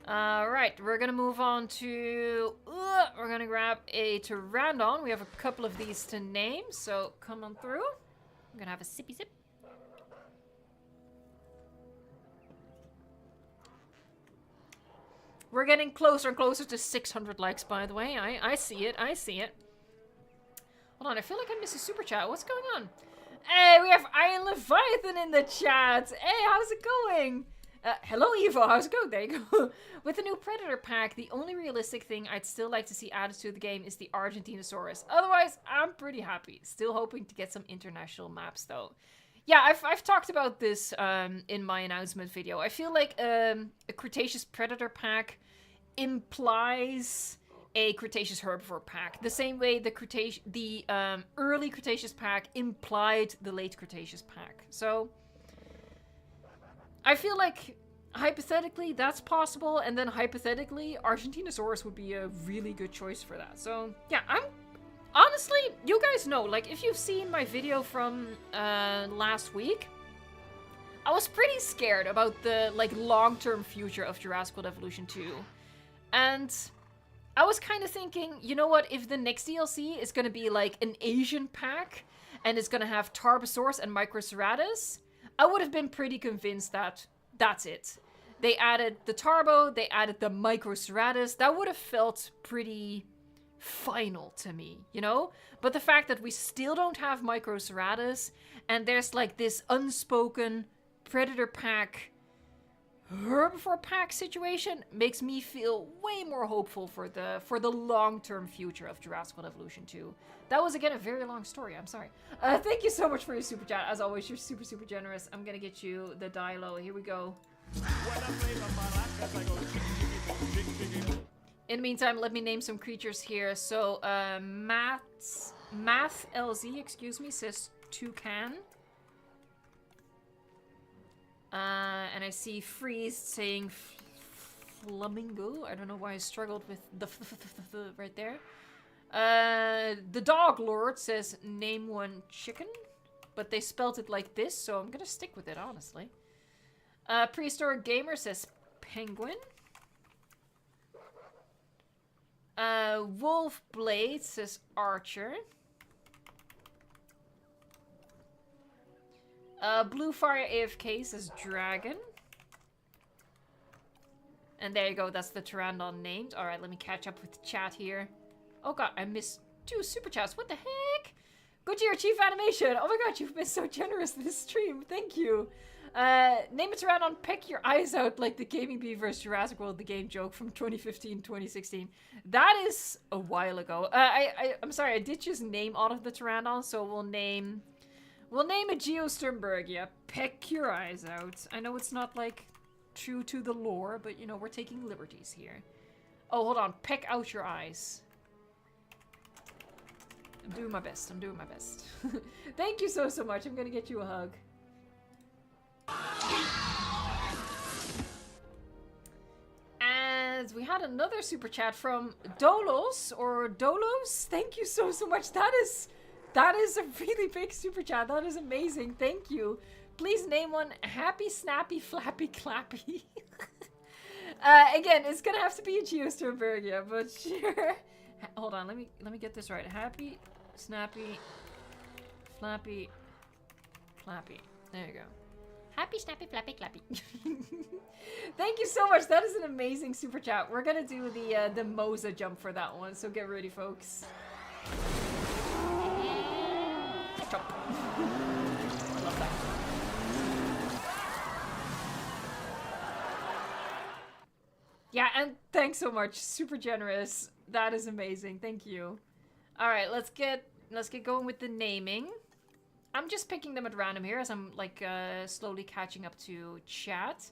Alright, we're gonna move on to... we're gonna grab a Pteranodon. We have a couple of these to name, so come on through. I'm gonna have a sippy sip. We're getting closer and closer to 600 likes, by the way. I see it, I see it. Hold on, I feel like I missed a super chat. What's going on? Hey, we have Iron Leviathan in the chat. Hey, how's it going? Hello, Evo. How's it going? There you go. With the new Predator pack, the only realistic thing I'd still like to see added to the game is the Argentinosaurus. Otherwise, I'm pretty happy. Still hoping to get some international maps, though. Yeah, I've talked about this in my announcement video. I feel like a Cretaceous Predator pack implies a Cretaceous herbivore pack. The same way the early Cretaceous pack implied the late Cretaceous pack. So I feel like hypothetically that's possible, and then hypothetically Argentinosaurus would be a really good choice for that. So yeah, I'm honestly, you guys know, like, if you've seen my video from last week, I was pretty scared about the like long-term future of Jurassic World Evolution 2. And I was kind of thinking, you know what, if the next DLC is going to be like an Asian pack and it's going to have Tarbosaurus and Microceratus, I would have been pretty convinced that that's it. They added the Tarbo, they added the Microceratus. That would have felt pretty final to me, you know? But the fact that we still don't have Microceratus and there's like this unspoken Predator pack herbivore pack situation makes me feel way more hopeful for the long-term future of Jurassic World Evolution 2. That was, again, a very long story. I'm sorry. Thank you so much for your super chat. As always, you're super, super generous. I'm gonna get you the Dilo. Here we go. In the meantime, let me name some creatures here. So, Math LZ, excuse me, says toucan. And I see Freeze saying flamingo. I don't know why I struggled with the right there. The Dog Lord says name one chicken, but they spelled it like this, so I'm gonna stick with it, honestly. Prehistoric Gamer says penguin. Wolf Blade says archer. Bluefire AFK says dragon. And there you go, that's the Pteranodon named. Alright, let me catch up with the chat here. Oh god, I missed 2 super chats. What the heck? Goodyear Chief Animation. Oh my god, you've been so generous this stream. Thank you. Name a Pteranodon, peck your eyes out like the Gaming Bee vs. Jurassic World, the game joke from 2015-2016. That is a while ago. I'm sorry, I did just name all of the Pteranodons, so we'll name a Geosternbergia. Peck your eyes out. I know it's not, like, true to the lore, but, you know, we're taking liberties here. Oh, hold on. Peck out your eyes. I'm doing my best. I'm doing my best. Thank you so much. I'm gonna get you a hug. And we had another super chat from Dolos, or Dolos. Thank you so much. That is a really big super chat. That is amazing. Thank you. Please name one Happy Snappy Flappy Clappy. Again, it's gonna have to be a Geosternbergia, but sure. Hold on, let me get this right. Happy, Snappy, Flappy, Flappy. There you go. Happy, snappy, flappy, clappy. Thank you so much. That is an amazing super chat. We're gonna do the Moza jump for that one, so get ready, folks. Jump. I love that. Yeah, and thanks so much. Super generous. That is amazing. Thank you. All right, let's get going with the naming. I'm just picking them at random here as I'm like slowly catching up to chat.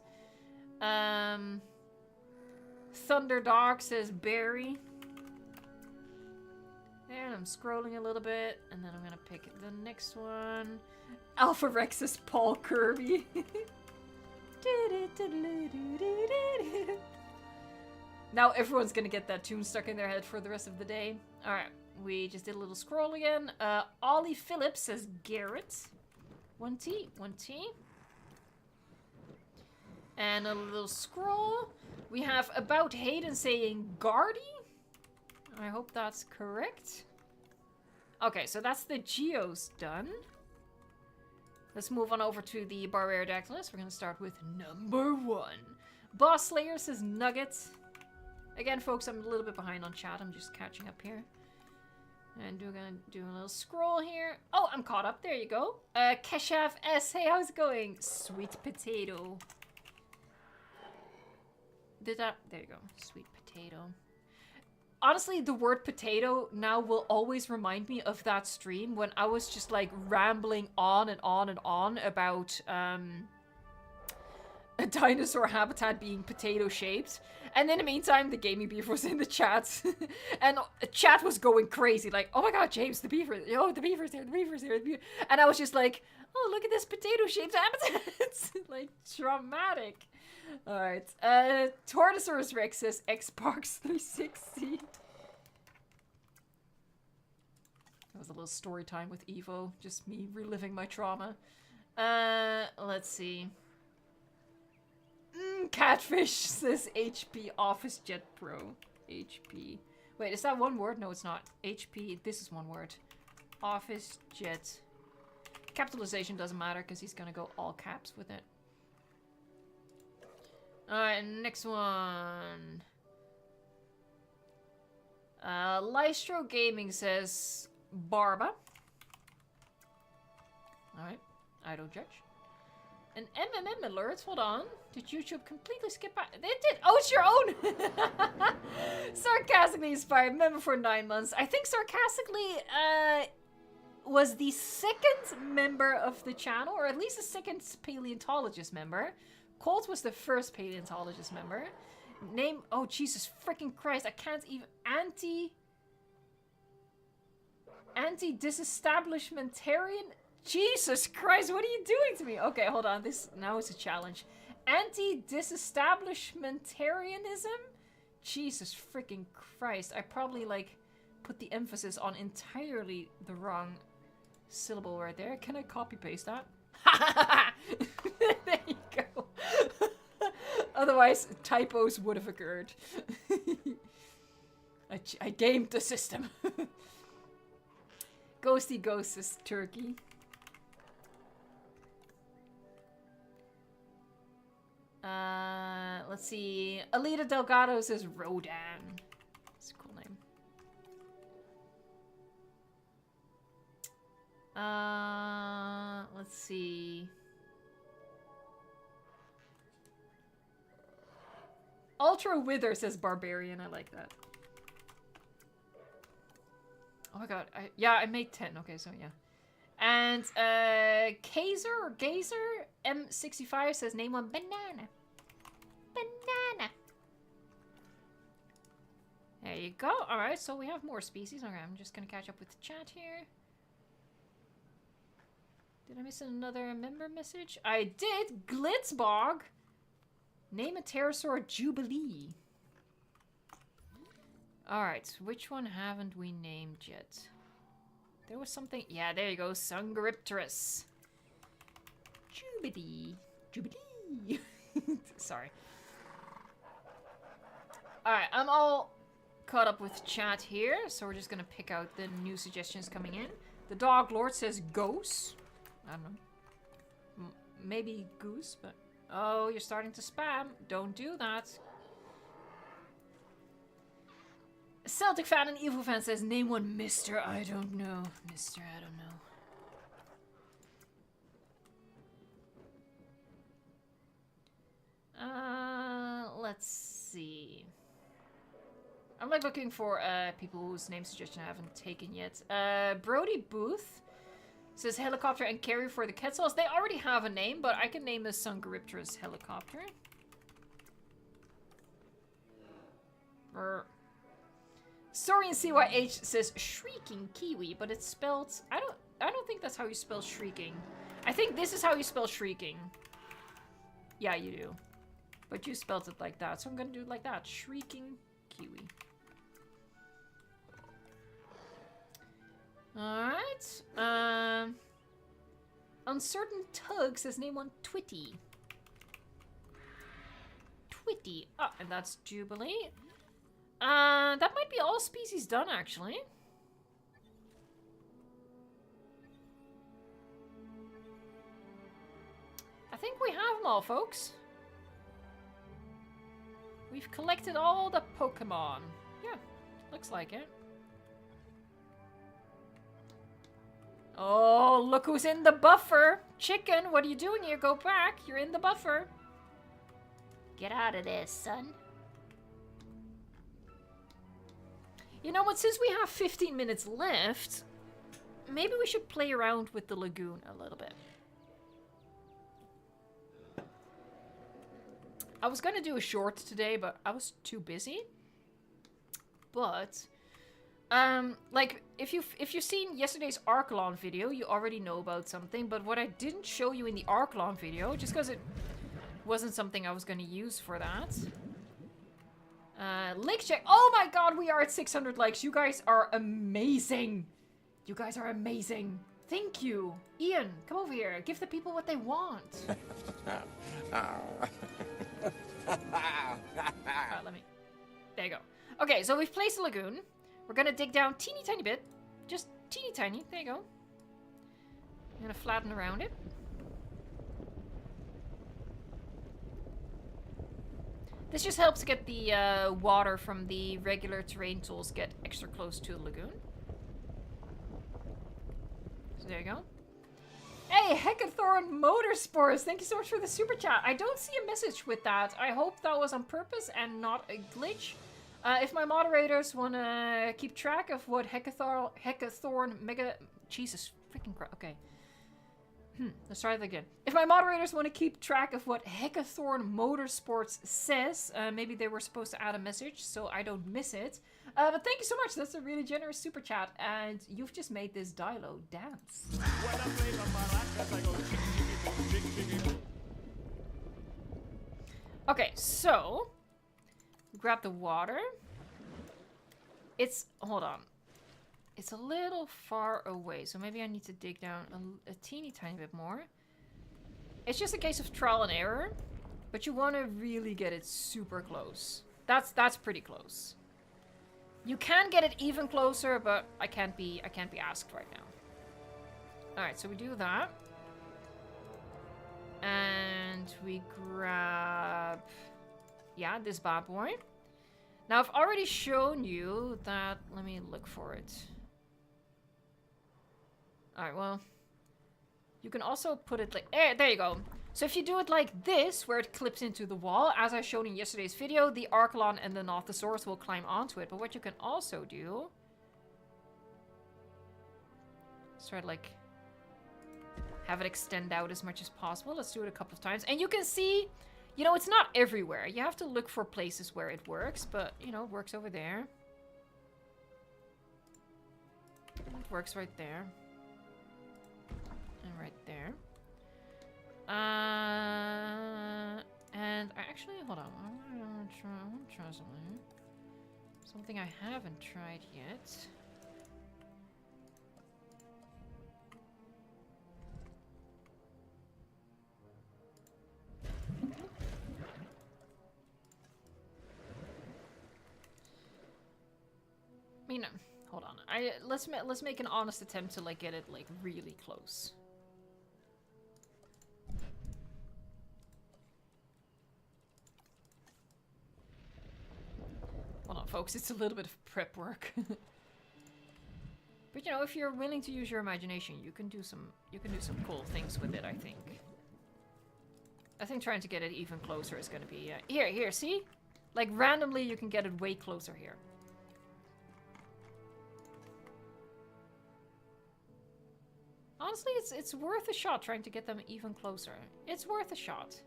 Thunderdog says Barry. There, and I'm scrolling a little bit, and then I'm gonna pick the next one. Alpha Rex says Paul Kirby. Now everyone's gonna get that tune stuck in their head for the rest of the day. Alright, we just did a little scroll again. Ollie Phillips says Garrett. 1T, 1T. And a little scroll. We have About Hayden saying Guardy. I hope that's correct. Okay, so that's the Geos done. Let's move on over to the Barbariodactylus. We're gonna start with number 1. Boss Slayer says Nuggets. Again, folks, I'm a little bit behind on chat. I'm just catching up here. And we're gonna do a little scroll here. Oh, I'm caught up. There you go. Keshav S. Hey, how's it going? Sweet potato. There you go. Sweet potato. Honestly, the word potato now will always remind me of that stream when I was just like rambling on and on and on about a dinosaur habitat being potato shaped. And in the meantime, the gaming beaver was in the chat. And chat was going crazy. Like, oh my god, James, the beaver. Oh, the beaver's here, the beaver's here. And I was just like, oh, look at this potato shaped habitat. It's like traumatic. Alright. Pterosaurs Rex says Xbox 360. That was a little story time with Evo. Just me reliving my trauma. Let's see. Catfish says HP Office Jet Pro. HP. Wait, is that one word? No, it's not. HP. This is one word. Office Jet. Capitalization doesn't matter because he's gonna go all caps with it. Alright, next one. Lystro Gaming says Barba. Alright, I don't judge. And MMM alerts, hold on. Did YouTube completely skip out? They did! Oh, it's your own! Sarcastically inspired member for 9 months. I think Sarcastically was the second member of the channel, or at least the second paleontologist member. Colt was the first paleontologist member. Name, oh Jesus freaking Christ, I can't even, anti-disestablishmentarian? Jesus Christ, what are you doing to me? Okay, hold on, this, now it's a challenge. Anti-disestablishmentarianism? Jesus freaking Christ, I probably like put the emphasis on entirely the wrong syllable right there. Can I copy paste that? There you go. Otherwise, typos would have occurred. I gamed the system. Ghosty Ghost is turkey. Let's see. Alita Delgado says Rodan. That's a cool name. Let's see. Ultra Wither says Barbarian. I like that. Oh my god. Yeah, I made 10. Okay, so yeah. And Kaiser or Gazer M65 says name one banana. Banana. There you go. Alright, so we have more species. Okay, I'm just gonna catch up with the chat here. Did I miss another member message? I did. Glitzbog. Name a pterosaur Jubilee. Alright, which one haven't we named yet? There was something... Yeah, there you go. Sungaripterus. Jubilee. Jubilee. Sorry. Alright, I'm all caught up with chat here, so we're just gonna pick out the new suggestions coming in. The Dog Lord says Ghost. I don't know. maybe goose, but... Oh, you're starting to spam. Don't do that. Celtic fan and Evil fan says, name one Mr. I don't know. Mr. I don't know. Let's see. I'm like looking for people whose name suggestion I haven't taken yet. Brody Booth says helicopter and carrier for the Quetzals. They already have a name, but I can name this Sungaripter's helicopter. Sorian CYH says shrieking kiwi, but it's spelled... I don't think that's how you spell shrieking. I think this is how you spell shrieking. Yeah, you do. But you spelled it like that, so I'm gonna do it like that. Shrieking kiwi. Alright. Uncertain Tug says name one Twitty. Twitty. Oh, and that's Jubilee. That might be all species done, actually. I think we have them all, folks. We've collected all the Pokemon. Yeah, looks like it. Oh, look who's in the buffer. Chicken, what are you doing here? Go back. You're in the buffer. Get out of there, son. You know what? Since we have 15 minutes left, maybe we should play around with the lagoon a little bit. I was gonna do a short today, but I was too busy. But, like, if you've seen yesterday's Archelon video, you already know about something. But what I didn't show you in the Archelon video, just because it wasn't something I was gonna use for that. Lake check. Oh my god, we are at 600 likes. You guys are amazing. You guys are amazing. Thank you. Ian, come over here. Give the people what they want. Let me... There you go. Okay, so we've placed a lagoon. We're gonna dig down teeny tiny bit. Just teeny tiny. There you go. I'm gonna flatten around it. This just helps get the water from the regular terrain tools get extra close to the lagoon. So there you go. Hey, Hecathorn Motorsports, thank you so much for the super chat. I don't see a message with that. I hope that was on purpose and not a glitch. If my moderators want to keep track of what Hecathorn Mega... Jesus freaking Christ. Okay. Let's try that again. If my moderators want to keep track of what Hecathorn Motorsports says, maybe they were supposed to add a message so I don't miss it. But thank you so much. That's a really generous super chat. And you've just made this Dilo dance. Okay, so... grab the water. It's... hold on. It's a little far away, so maybe I need to dig down a teeny tiny bit more. It's just a case of trial and error, but you want to really get it super close. That's pretty close. You can get it even closer, but I can't be asked right now. All right, so we do that, and we grab, yeah, this bad boy. Now I've already shown you that. Let me look for it. Alright, well, you can also put it like... there you go. So if you do it like this, where it clips into the wall, as I showed in yesterday's video, the Archelon and the Nothosaurus will climb onto it. But what you can also do... let's try to, like, have it extend out as much as possible. Let's do it a couple of times. And you can see, you know, it's not everywhere. You have to look for places where it works, but, you know, it works over there. It works right there. And right there. And I actually, hold on. I want to try something. Something I haven't tried yet. I mean, hold on. Let's make an honest attempt to like get it like really close. Hold on, folks. It's a little bit of prep work. But you know, if you're willing to use your imagination, you can do some cool things with it, I think. I think trying to get it even closer is going to be... here, see? Like, randomly, you can get it way closer here. Honestly, it's worth a shot trying to get them even closer. It's worth a shot.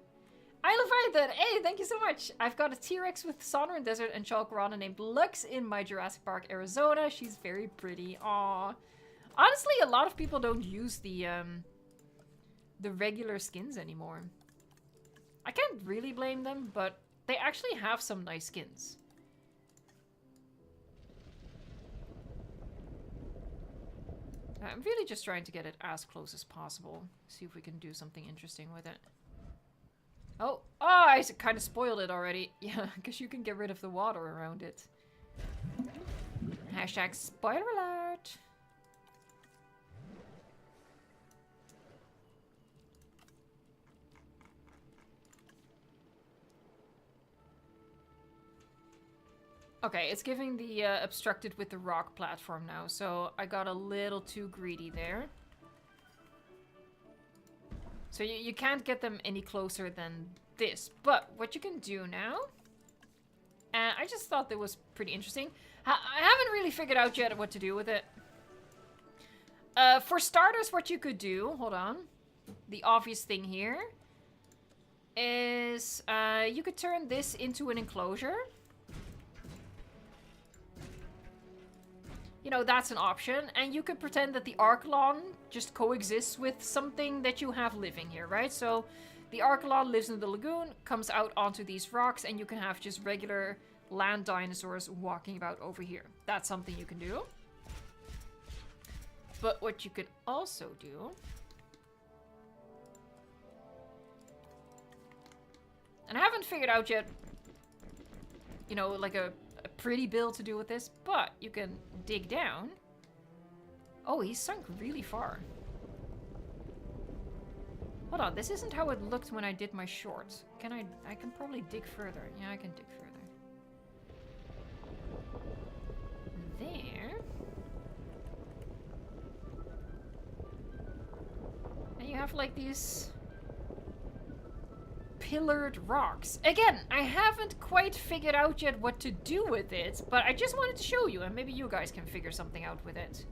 I love that. Hey, thank you so much. I've got a T-Rex with Sonoran Desert and Chalkorana named Lux in my Jurassic Park, Arizona. She's very pretty. Aww. Honestly, a lot of people don't use the regular skins anymore. I can't really blame them, but they actually have some nice skins. I'm really just trying to get it as close as possible. See if we can do something interesting with it. Oh, I kind of spoiled it already. Yeah, because you can get rid of the water around it. Hashtag spoiler alert. Okay, it's giving the obstructed with the rock platform now, so I got a little too greedy there. So you can't get them any closer than this. But what you can do now, and I just thought that was pretty interesting. I haven't really figured out yet what to do with it. For starters, what you could do, hold on, the obvious thing here is you could turn this into an enclosure. You know, that's an option. And you could pretend that the Archelon just coexists with something that you have living here, right? So the Archelon lives in the lagoon, comes out onto these rocks, and you can have just regular land dinosaurs walking about over here. That's something you can do. But what you could also do... And I haven't figured out yet, you know, like a pretty build to do with this, but you can dig down. Oh, he's sunk really far. Hold on, this isn't how it looked when I did my shorts. Can I can probably dig further. Yeah, I can dig further. There. And you have like these pillared rocks. Again, I haven't quite figured out yet what to do with it, but I just wanted to show you, and maybe you guys can figure something out with it.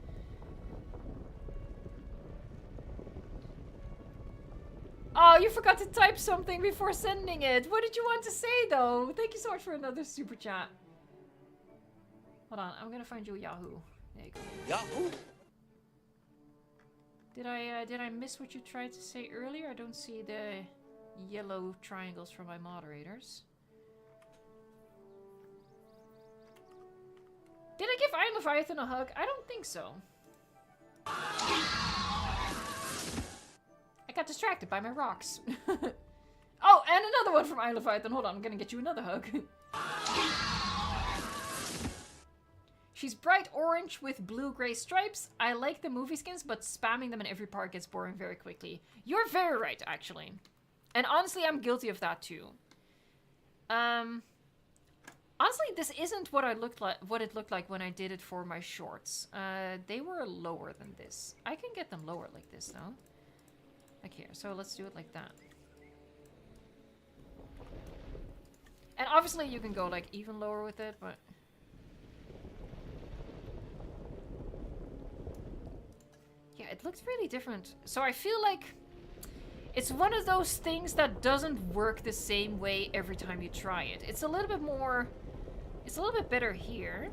Oh, you forgot to type something before sending it. What did you want to say, though? Thank you so much for another super chat. Hold on, I'm gonna find you a Yahoo. There you go. Yahoo! Did I miss what you tried to say earlier? I don't see the yellow triangles from my moderators. Did I give Iron Leviathan a hug? I don't think so. I got distracted by my rocks. Oh, and another one from Iron Leviathan. Hold on, I'm gonna get you another hug. She's bright orange with blue-gray stripes. I like the movie skins, but spamming them in every part gets boring very quickly. You're very right, actually. And honestly, I'm guilty of that too. Honestly, this isn't what it looked like when I did it for my shorts. They were lower than this. I can get them lower like this though. Like here. So let's do it like that. And obviously you can go like even lower with it, but yeah, it looks really different. So I feel like it's one of those things that doesn't work the same way every time you try it. It's a little bit more... It's a little bit better here.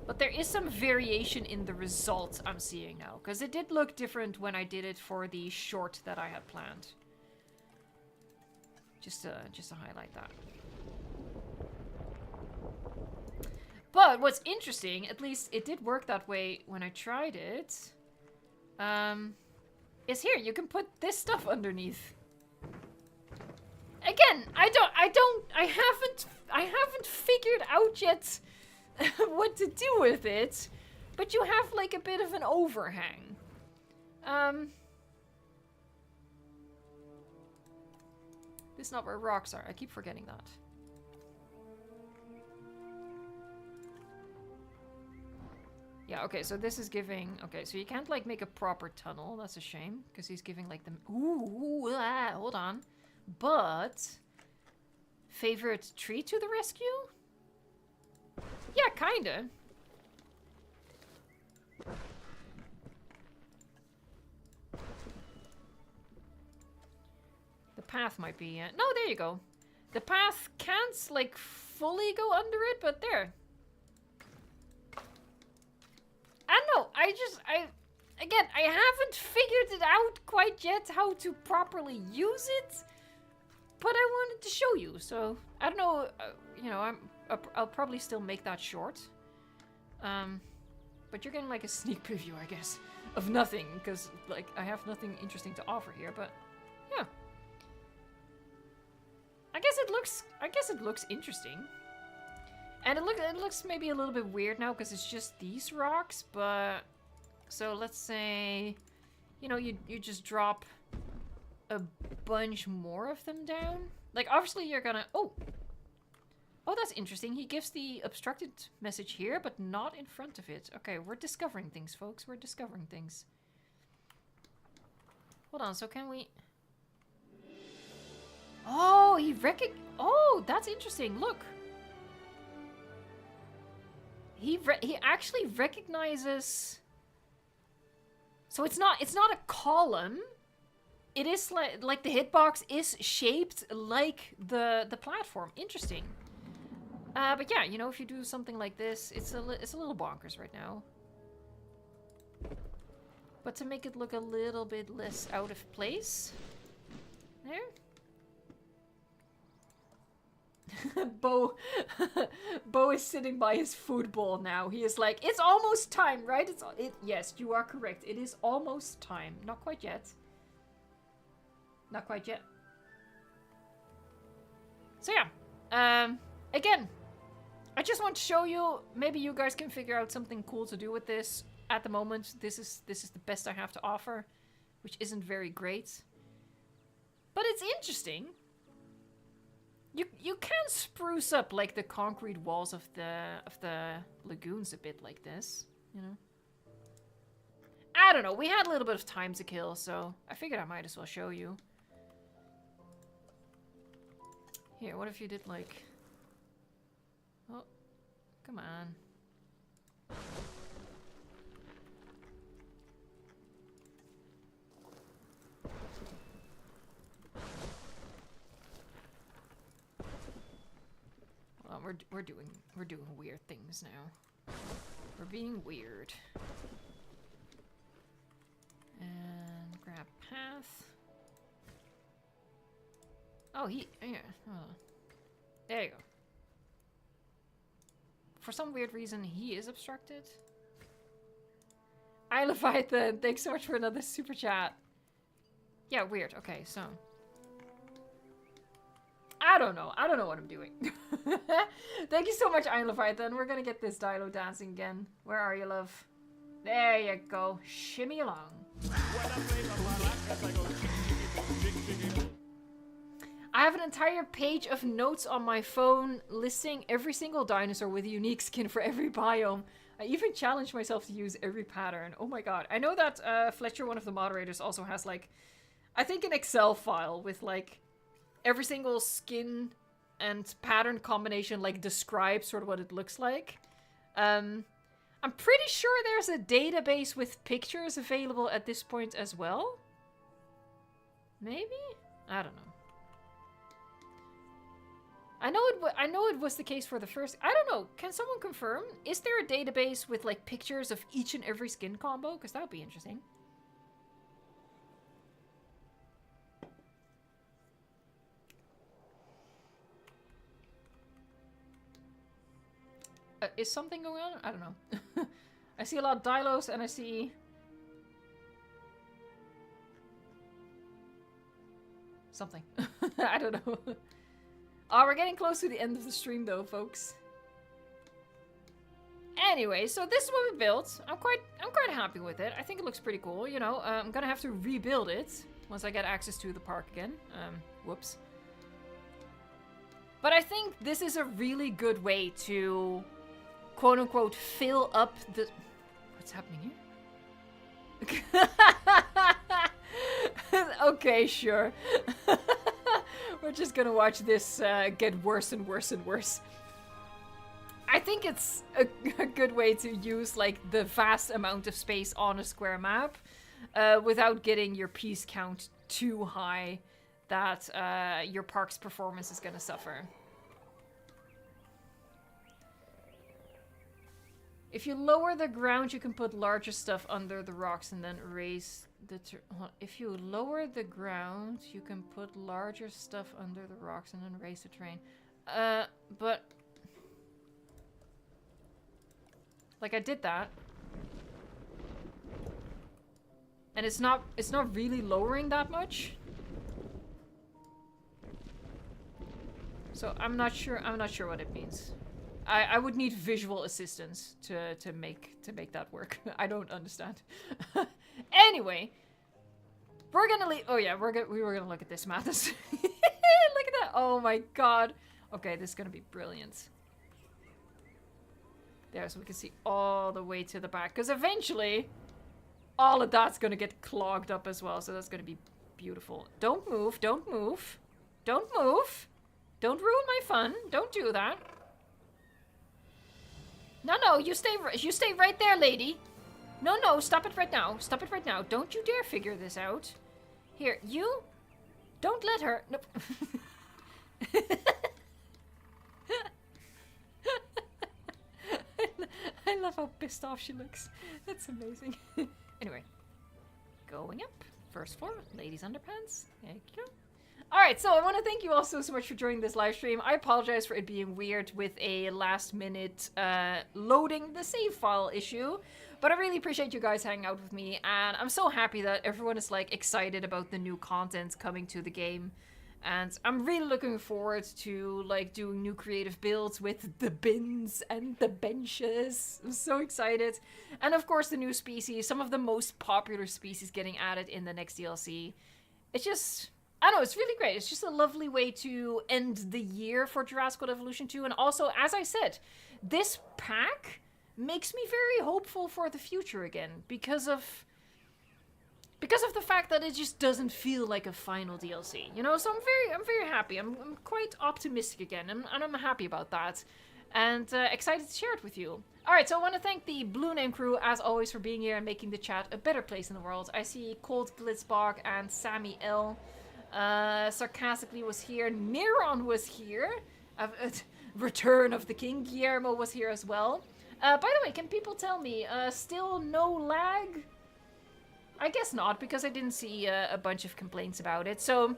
But there is some variation in the results I'm seeing now. Because it did look different when I did it for the short that I had planned. Just to highlight that. But what's interesting, at least it did work that way when I tried it. Is here, you can put this stuff underneath. Again, I haven't figured out yet what to do with it, but you have like a bit of an overhang. This is not where rocks are. I keep forgetting that. Yeah, okay, so this is giving... Okay, so you can't, like, make a proper tunnel. That's a shame, because he's giving, like, the... hold on. But... Favorite tree to the rescue? Yeah, kinda. The path might be... no, there you go. The path can't, like, fully go under it, but there. I don't know, again, I haven't figured it out quite yet how to properly use it, but I wanted to show you, so, I don't know, you know, I'll probably still make that short, but you're getting, like, a sneak preview, I guess, of nothing, because, like, I have nothing interesting to offer here, but, yeah. I guess it looks interesting. And it looks maybe a little bit weird now because it's just these rocks, but... So let's say, you know, you just drop a bunch more of them down. Like, obviously you're gonna... Oh! Oh, that's interesting. He gives the obstructed message here, but not in front of it. Okay, we're discovering things, folks. We're discovering things. Hold on, so can we... Oh, Oh, that's interesting. Look. He actually recognizes... So it's not a column. It is like the hitbox is shaped like the platform. Interesting. But yeah, you know, if you do something like this, it's a little bonkers right now. But to make it look a little bit less out of place. There. Bo is sitting by his food bowl now. He is like, it's almost time, right? Yes, you are correct. It is almost time. Not quite yet. Not quite yet. So yeah. Again, I just want to show you. Maybe you guys can figure out something cool to do with this. At the moment, this is the best I have to offer, which isn't very great. But it's interesting. You can spruce up like the concrete walls of the lagoons a bit like this, you know. I don't know. We had a little bit of time to kill, so I figured I might as well show you. Here, what if you did like... Oh, come on. We're doing weird things now. We're being weird. And grab path. Oh, yeah. Oh. There you go. For some weird reason, he is obstructed. I Leviathan, thanks so much for another super chat. Yeah, weird. Okay, so. I don't know what I'm doing. Thank you so much, Iron Leviathan. We're gonna get this Dilo dancing again. Where are you, love? There you go. Shimmy along. I have an entire page of notes on my phone listing every single dinosaur with a unique skin for every biome. I even challenged myself to use every pattern. Oh my god. I know that Fletcher, one of the moderators, also has like, I think an Excel file with like every single skin and pattern combination, like, describes sort of what it looks like. I'm pretty sure there's a database with pictures available at this point as well. Maybe? I don't know. I know it was the case for the first... I don't know. Can someone confirm? Is there a database with, like, pictures of each and every skin combo? Because that would be interesting. Is something going on? I don't know. I see a lot of Dilos and I see... something. I don't know. Oh, we're getting close to the end of the stream though, folks. Anyway, so this is what we built. I'm quite happy with it. I think it looks pretty cool, you know. I'm gonna have to rebuild it once I get access to the park again. Whoops. But I think this is a really good way to... quote-unquote, fill up What's happening here? Okay, sure. We're just gonna watch this get worse and worse and worse. I think it's a good way to use like the vast amount of space on a square map without getting your piece count too high that your park's performance is gonna suffer. If you lower the ground, you can put larger stuff under the rocks and then raise the... If you lower the ground, you can put larger stuff under the rocks and then raise the terrain. But... Like, I did that. And it's not really lowering that much. So I'm not sure what it means. I would need visual assistance to make that work. I don't understand. Anyway, we're gonna leave. Oh yeah, we were gonna look at this map. Look at that! Oh my god. Okay, this is gonna be brilliant. There, so we can see all the way to the back. Because eventually, all of that's gonna get clogged up as well. So that's gonna be beautiful. Don't move! Don't move! Don't move! Don't ruin my fun! Don't do that! No, you stay right there, lady. No, stop it right now. Stop it right now. Don't you dare figure this out. Here, you. Don't let her. Nope. I love how pissed off she looks. That's amazing. Anyway, going up. First floor, ladies' underpants. There you go. Alright, so I want to thank you all so much for joining this live stream. I apologize for it being weird with a last minute loading the save file issue. But I really appreciate you guys hanging out with me. And I'm so happy that everyone is like excited about the new content coming to the game. And I'm really looking forward to like doing new creative builds with the bins and the benches. I'm so excited. And of course the new species, some of the most popular species getting added in the next DLC. It's just... I don't know, it's really great. It's just a lovely way to end the year for Jurassic World Evolution 2. And also, as I said, this pack makes me very hopeful for the future again. Because of the fact that it just doesn't feel like a final DLC. You know, so I'm very happy. I'm quite optimistic again. And I'm happy about that. And excited to share it with you. Alright, so I want to thank the Blue Name crew, as always, for being here and making the chat a better place in the world. I see Colt Glitzbog and Sammy L. Sarcastically was here. Neron was here. Return of the King. Guillermo was here as well. By the way, can people tell me, still no lag? I guess not, because I didn't see a bunch of complaints about it. So,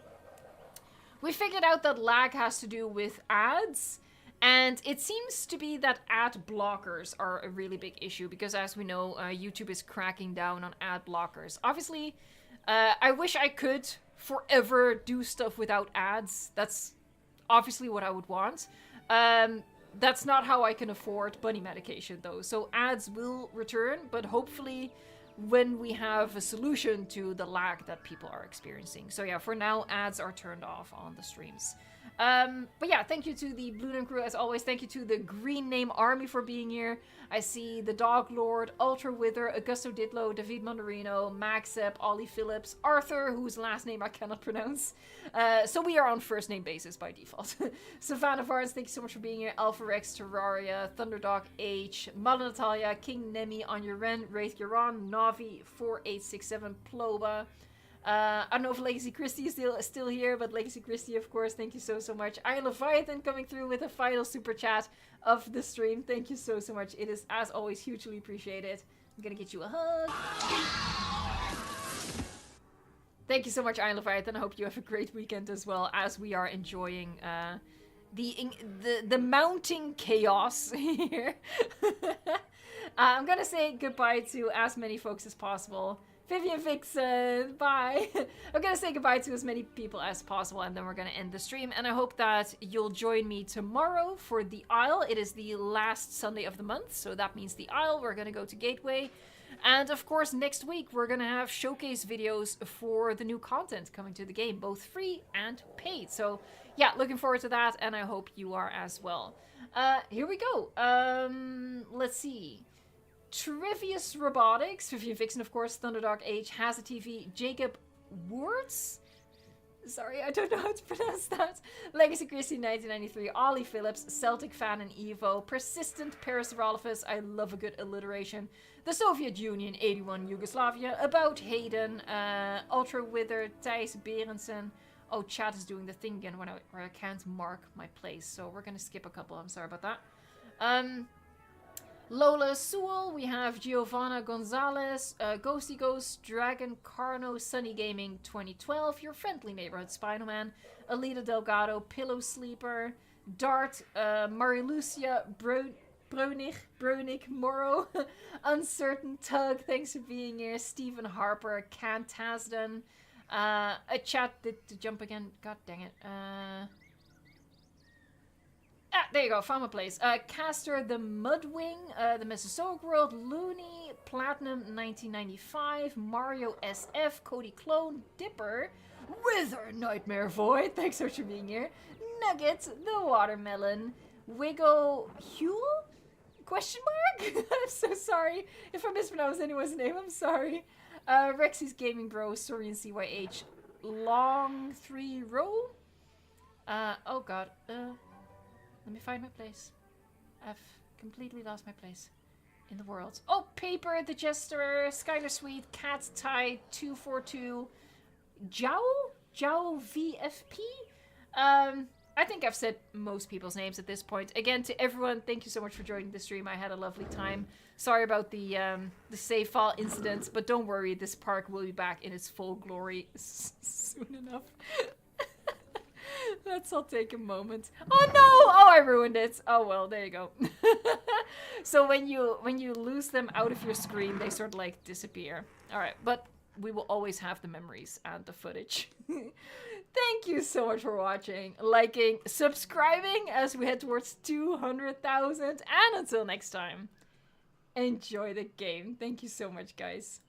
we figured out that lag has to do with ads. And it seems to be that ad blockers are a really big issue. Because as we know, YouTube is cracking down on ad blockers. Obviously, I wish I could forever do stuff without ads. That's obviously what I would want. That's not how I can afford bunny medication though. So ads will return, but hopefully when we have a solution to the lag that people are experiencing. So yeah, for now ads are turned off on the streams. But yeah, thank you to the Blue Name crew as always. Thank you to the Green Name Army for being here. I see the Dog Lord, Ultra Wither, Augusto Ditlo, David Mandarino, Maxep, Ollie Phillips, Arthur, whose last name I cannot pronounce. So we are on first name basis by default. Savannah Varnes, thank you so much for being here. Alpha Rex, Terraria, Thunderdog H, Mala Natalia, King Nemi, Anya Ren, Wraith Yaron, Navi, 4867, Ploba. I don't know if Legacy Christie is still here, but Legacy Christie, of course, thank you so much. Iron Leviathan coming through with a final super chat of the stream. Thank you so much. It is, as always, hugely appreciated. I'm gonna get you a hug. Thank you so much, Iron Leviathan. I hope you have a great weekend as well, as we are enjoying the mounting chaos here. I'm gonna say goodbye to as many folks as possible. Vivian Vixen, bye. I'm gonna say goodbye to as many people as possible and then we're gonna end the stream. And I hope that you'll join me tomorrow for the Isle. It is the last Sunday of the month, so that means the Isle. We're gonna go to Gateway. And of course, next week we're gonna have showcase videos for the new content coming to the game, both free and paid. So yeah, looking forward to that, and I hope you are as well. Here we go. Let's see. Trivius Robotics, Vivian Vixen, of course, Thunderdark H, Has a TV, Jacob Words. Sorry, I don't know how to pronounce that. Legacy Christie 1993, Ollie Phillips, Celtic Fan and Evo, Persistent Paris Rolfus, I love a good alliteration. The Soviet Union, 81 Yugoslavia, About Hayden, Ultra Wither, Thijs Berendsen. Oh, chat is doing the thing again where I can't mark my place, so we're gonna skip a couple. I'm sorry about that. Lola Sewell, we have Giovanna Gonzalez, Ghosty Ghost, Dragon Carno, Sunny Gaming 2012, Your Friendly Neighborhood Spider-Man, Alita Delgado, Pillow Sleeper, Dart, Marilucia, Breunig, Morrow, Uncertain Tug, thanks for being here, Stephen Harper, Cant Hasden, a chat to jump again, god dang it, there you go, found my place. Castor the Mudwing, the Mesozoic World, Looney, Platinum 1995, Mario SF, Cody Clone, Dipper, Wither Nightmare Void, thanks so much for being here. Nuggets, the Watermelon, Wiggo Huel? Question mark? I'm so sorry if I mispronounced anyone's name, I'm sorry. Rexy's Gaming Bro, Sorian CYH, Long 3 Row. Oh god, let me find my place. I've completely lost my place in the world. Oh, Paper, The Jester, Skylar Sweet, Cat Tide 242, Jowl VFP. I think I've said most people's names at this point. Again, to everyone, thank you so much for joining the stream. I had a lovely time. Sorry about the save file incident, but don't worry, this park will be back in its full glory soon enough. Let's all take a moment. Oh no! Oh, I ruined it. Oh well, there you go. So when you lose them out of your screen, they sort of like disappear. All right, but we will always have the memories and the footage. Thank you so much for watching, liking, subscribing as we head towards 200,000. And until next time, enjoy the game. Thank you so much, guys.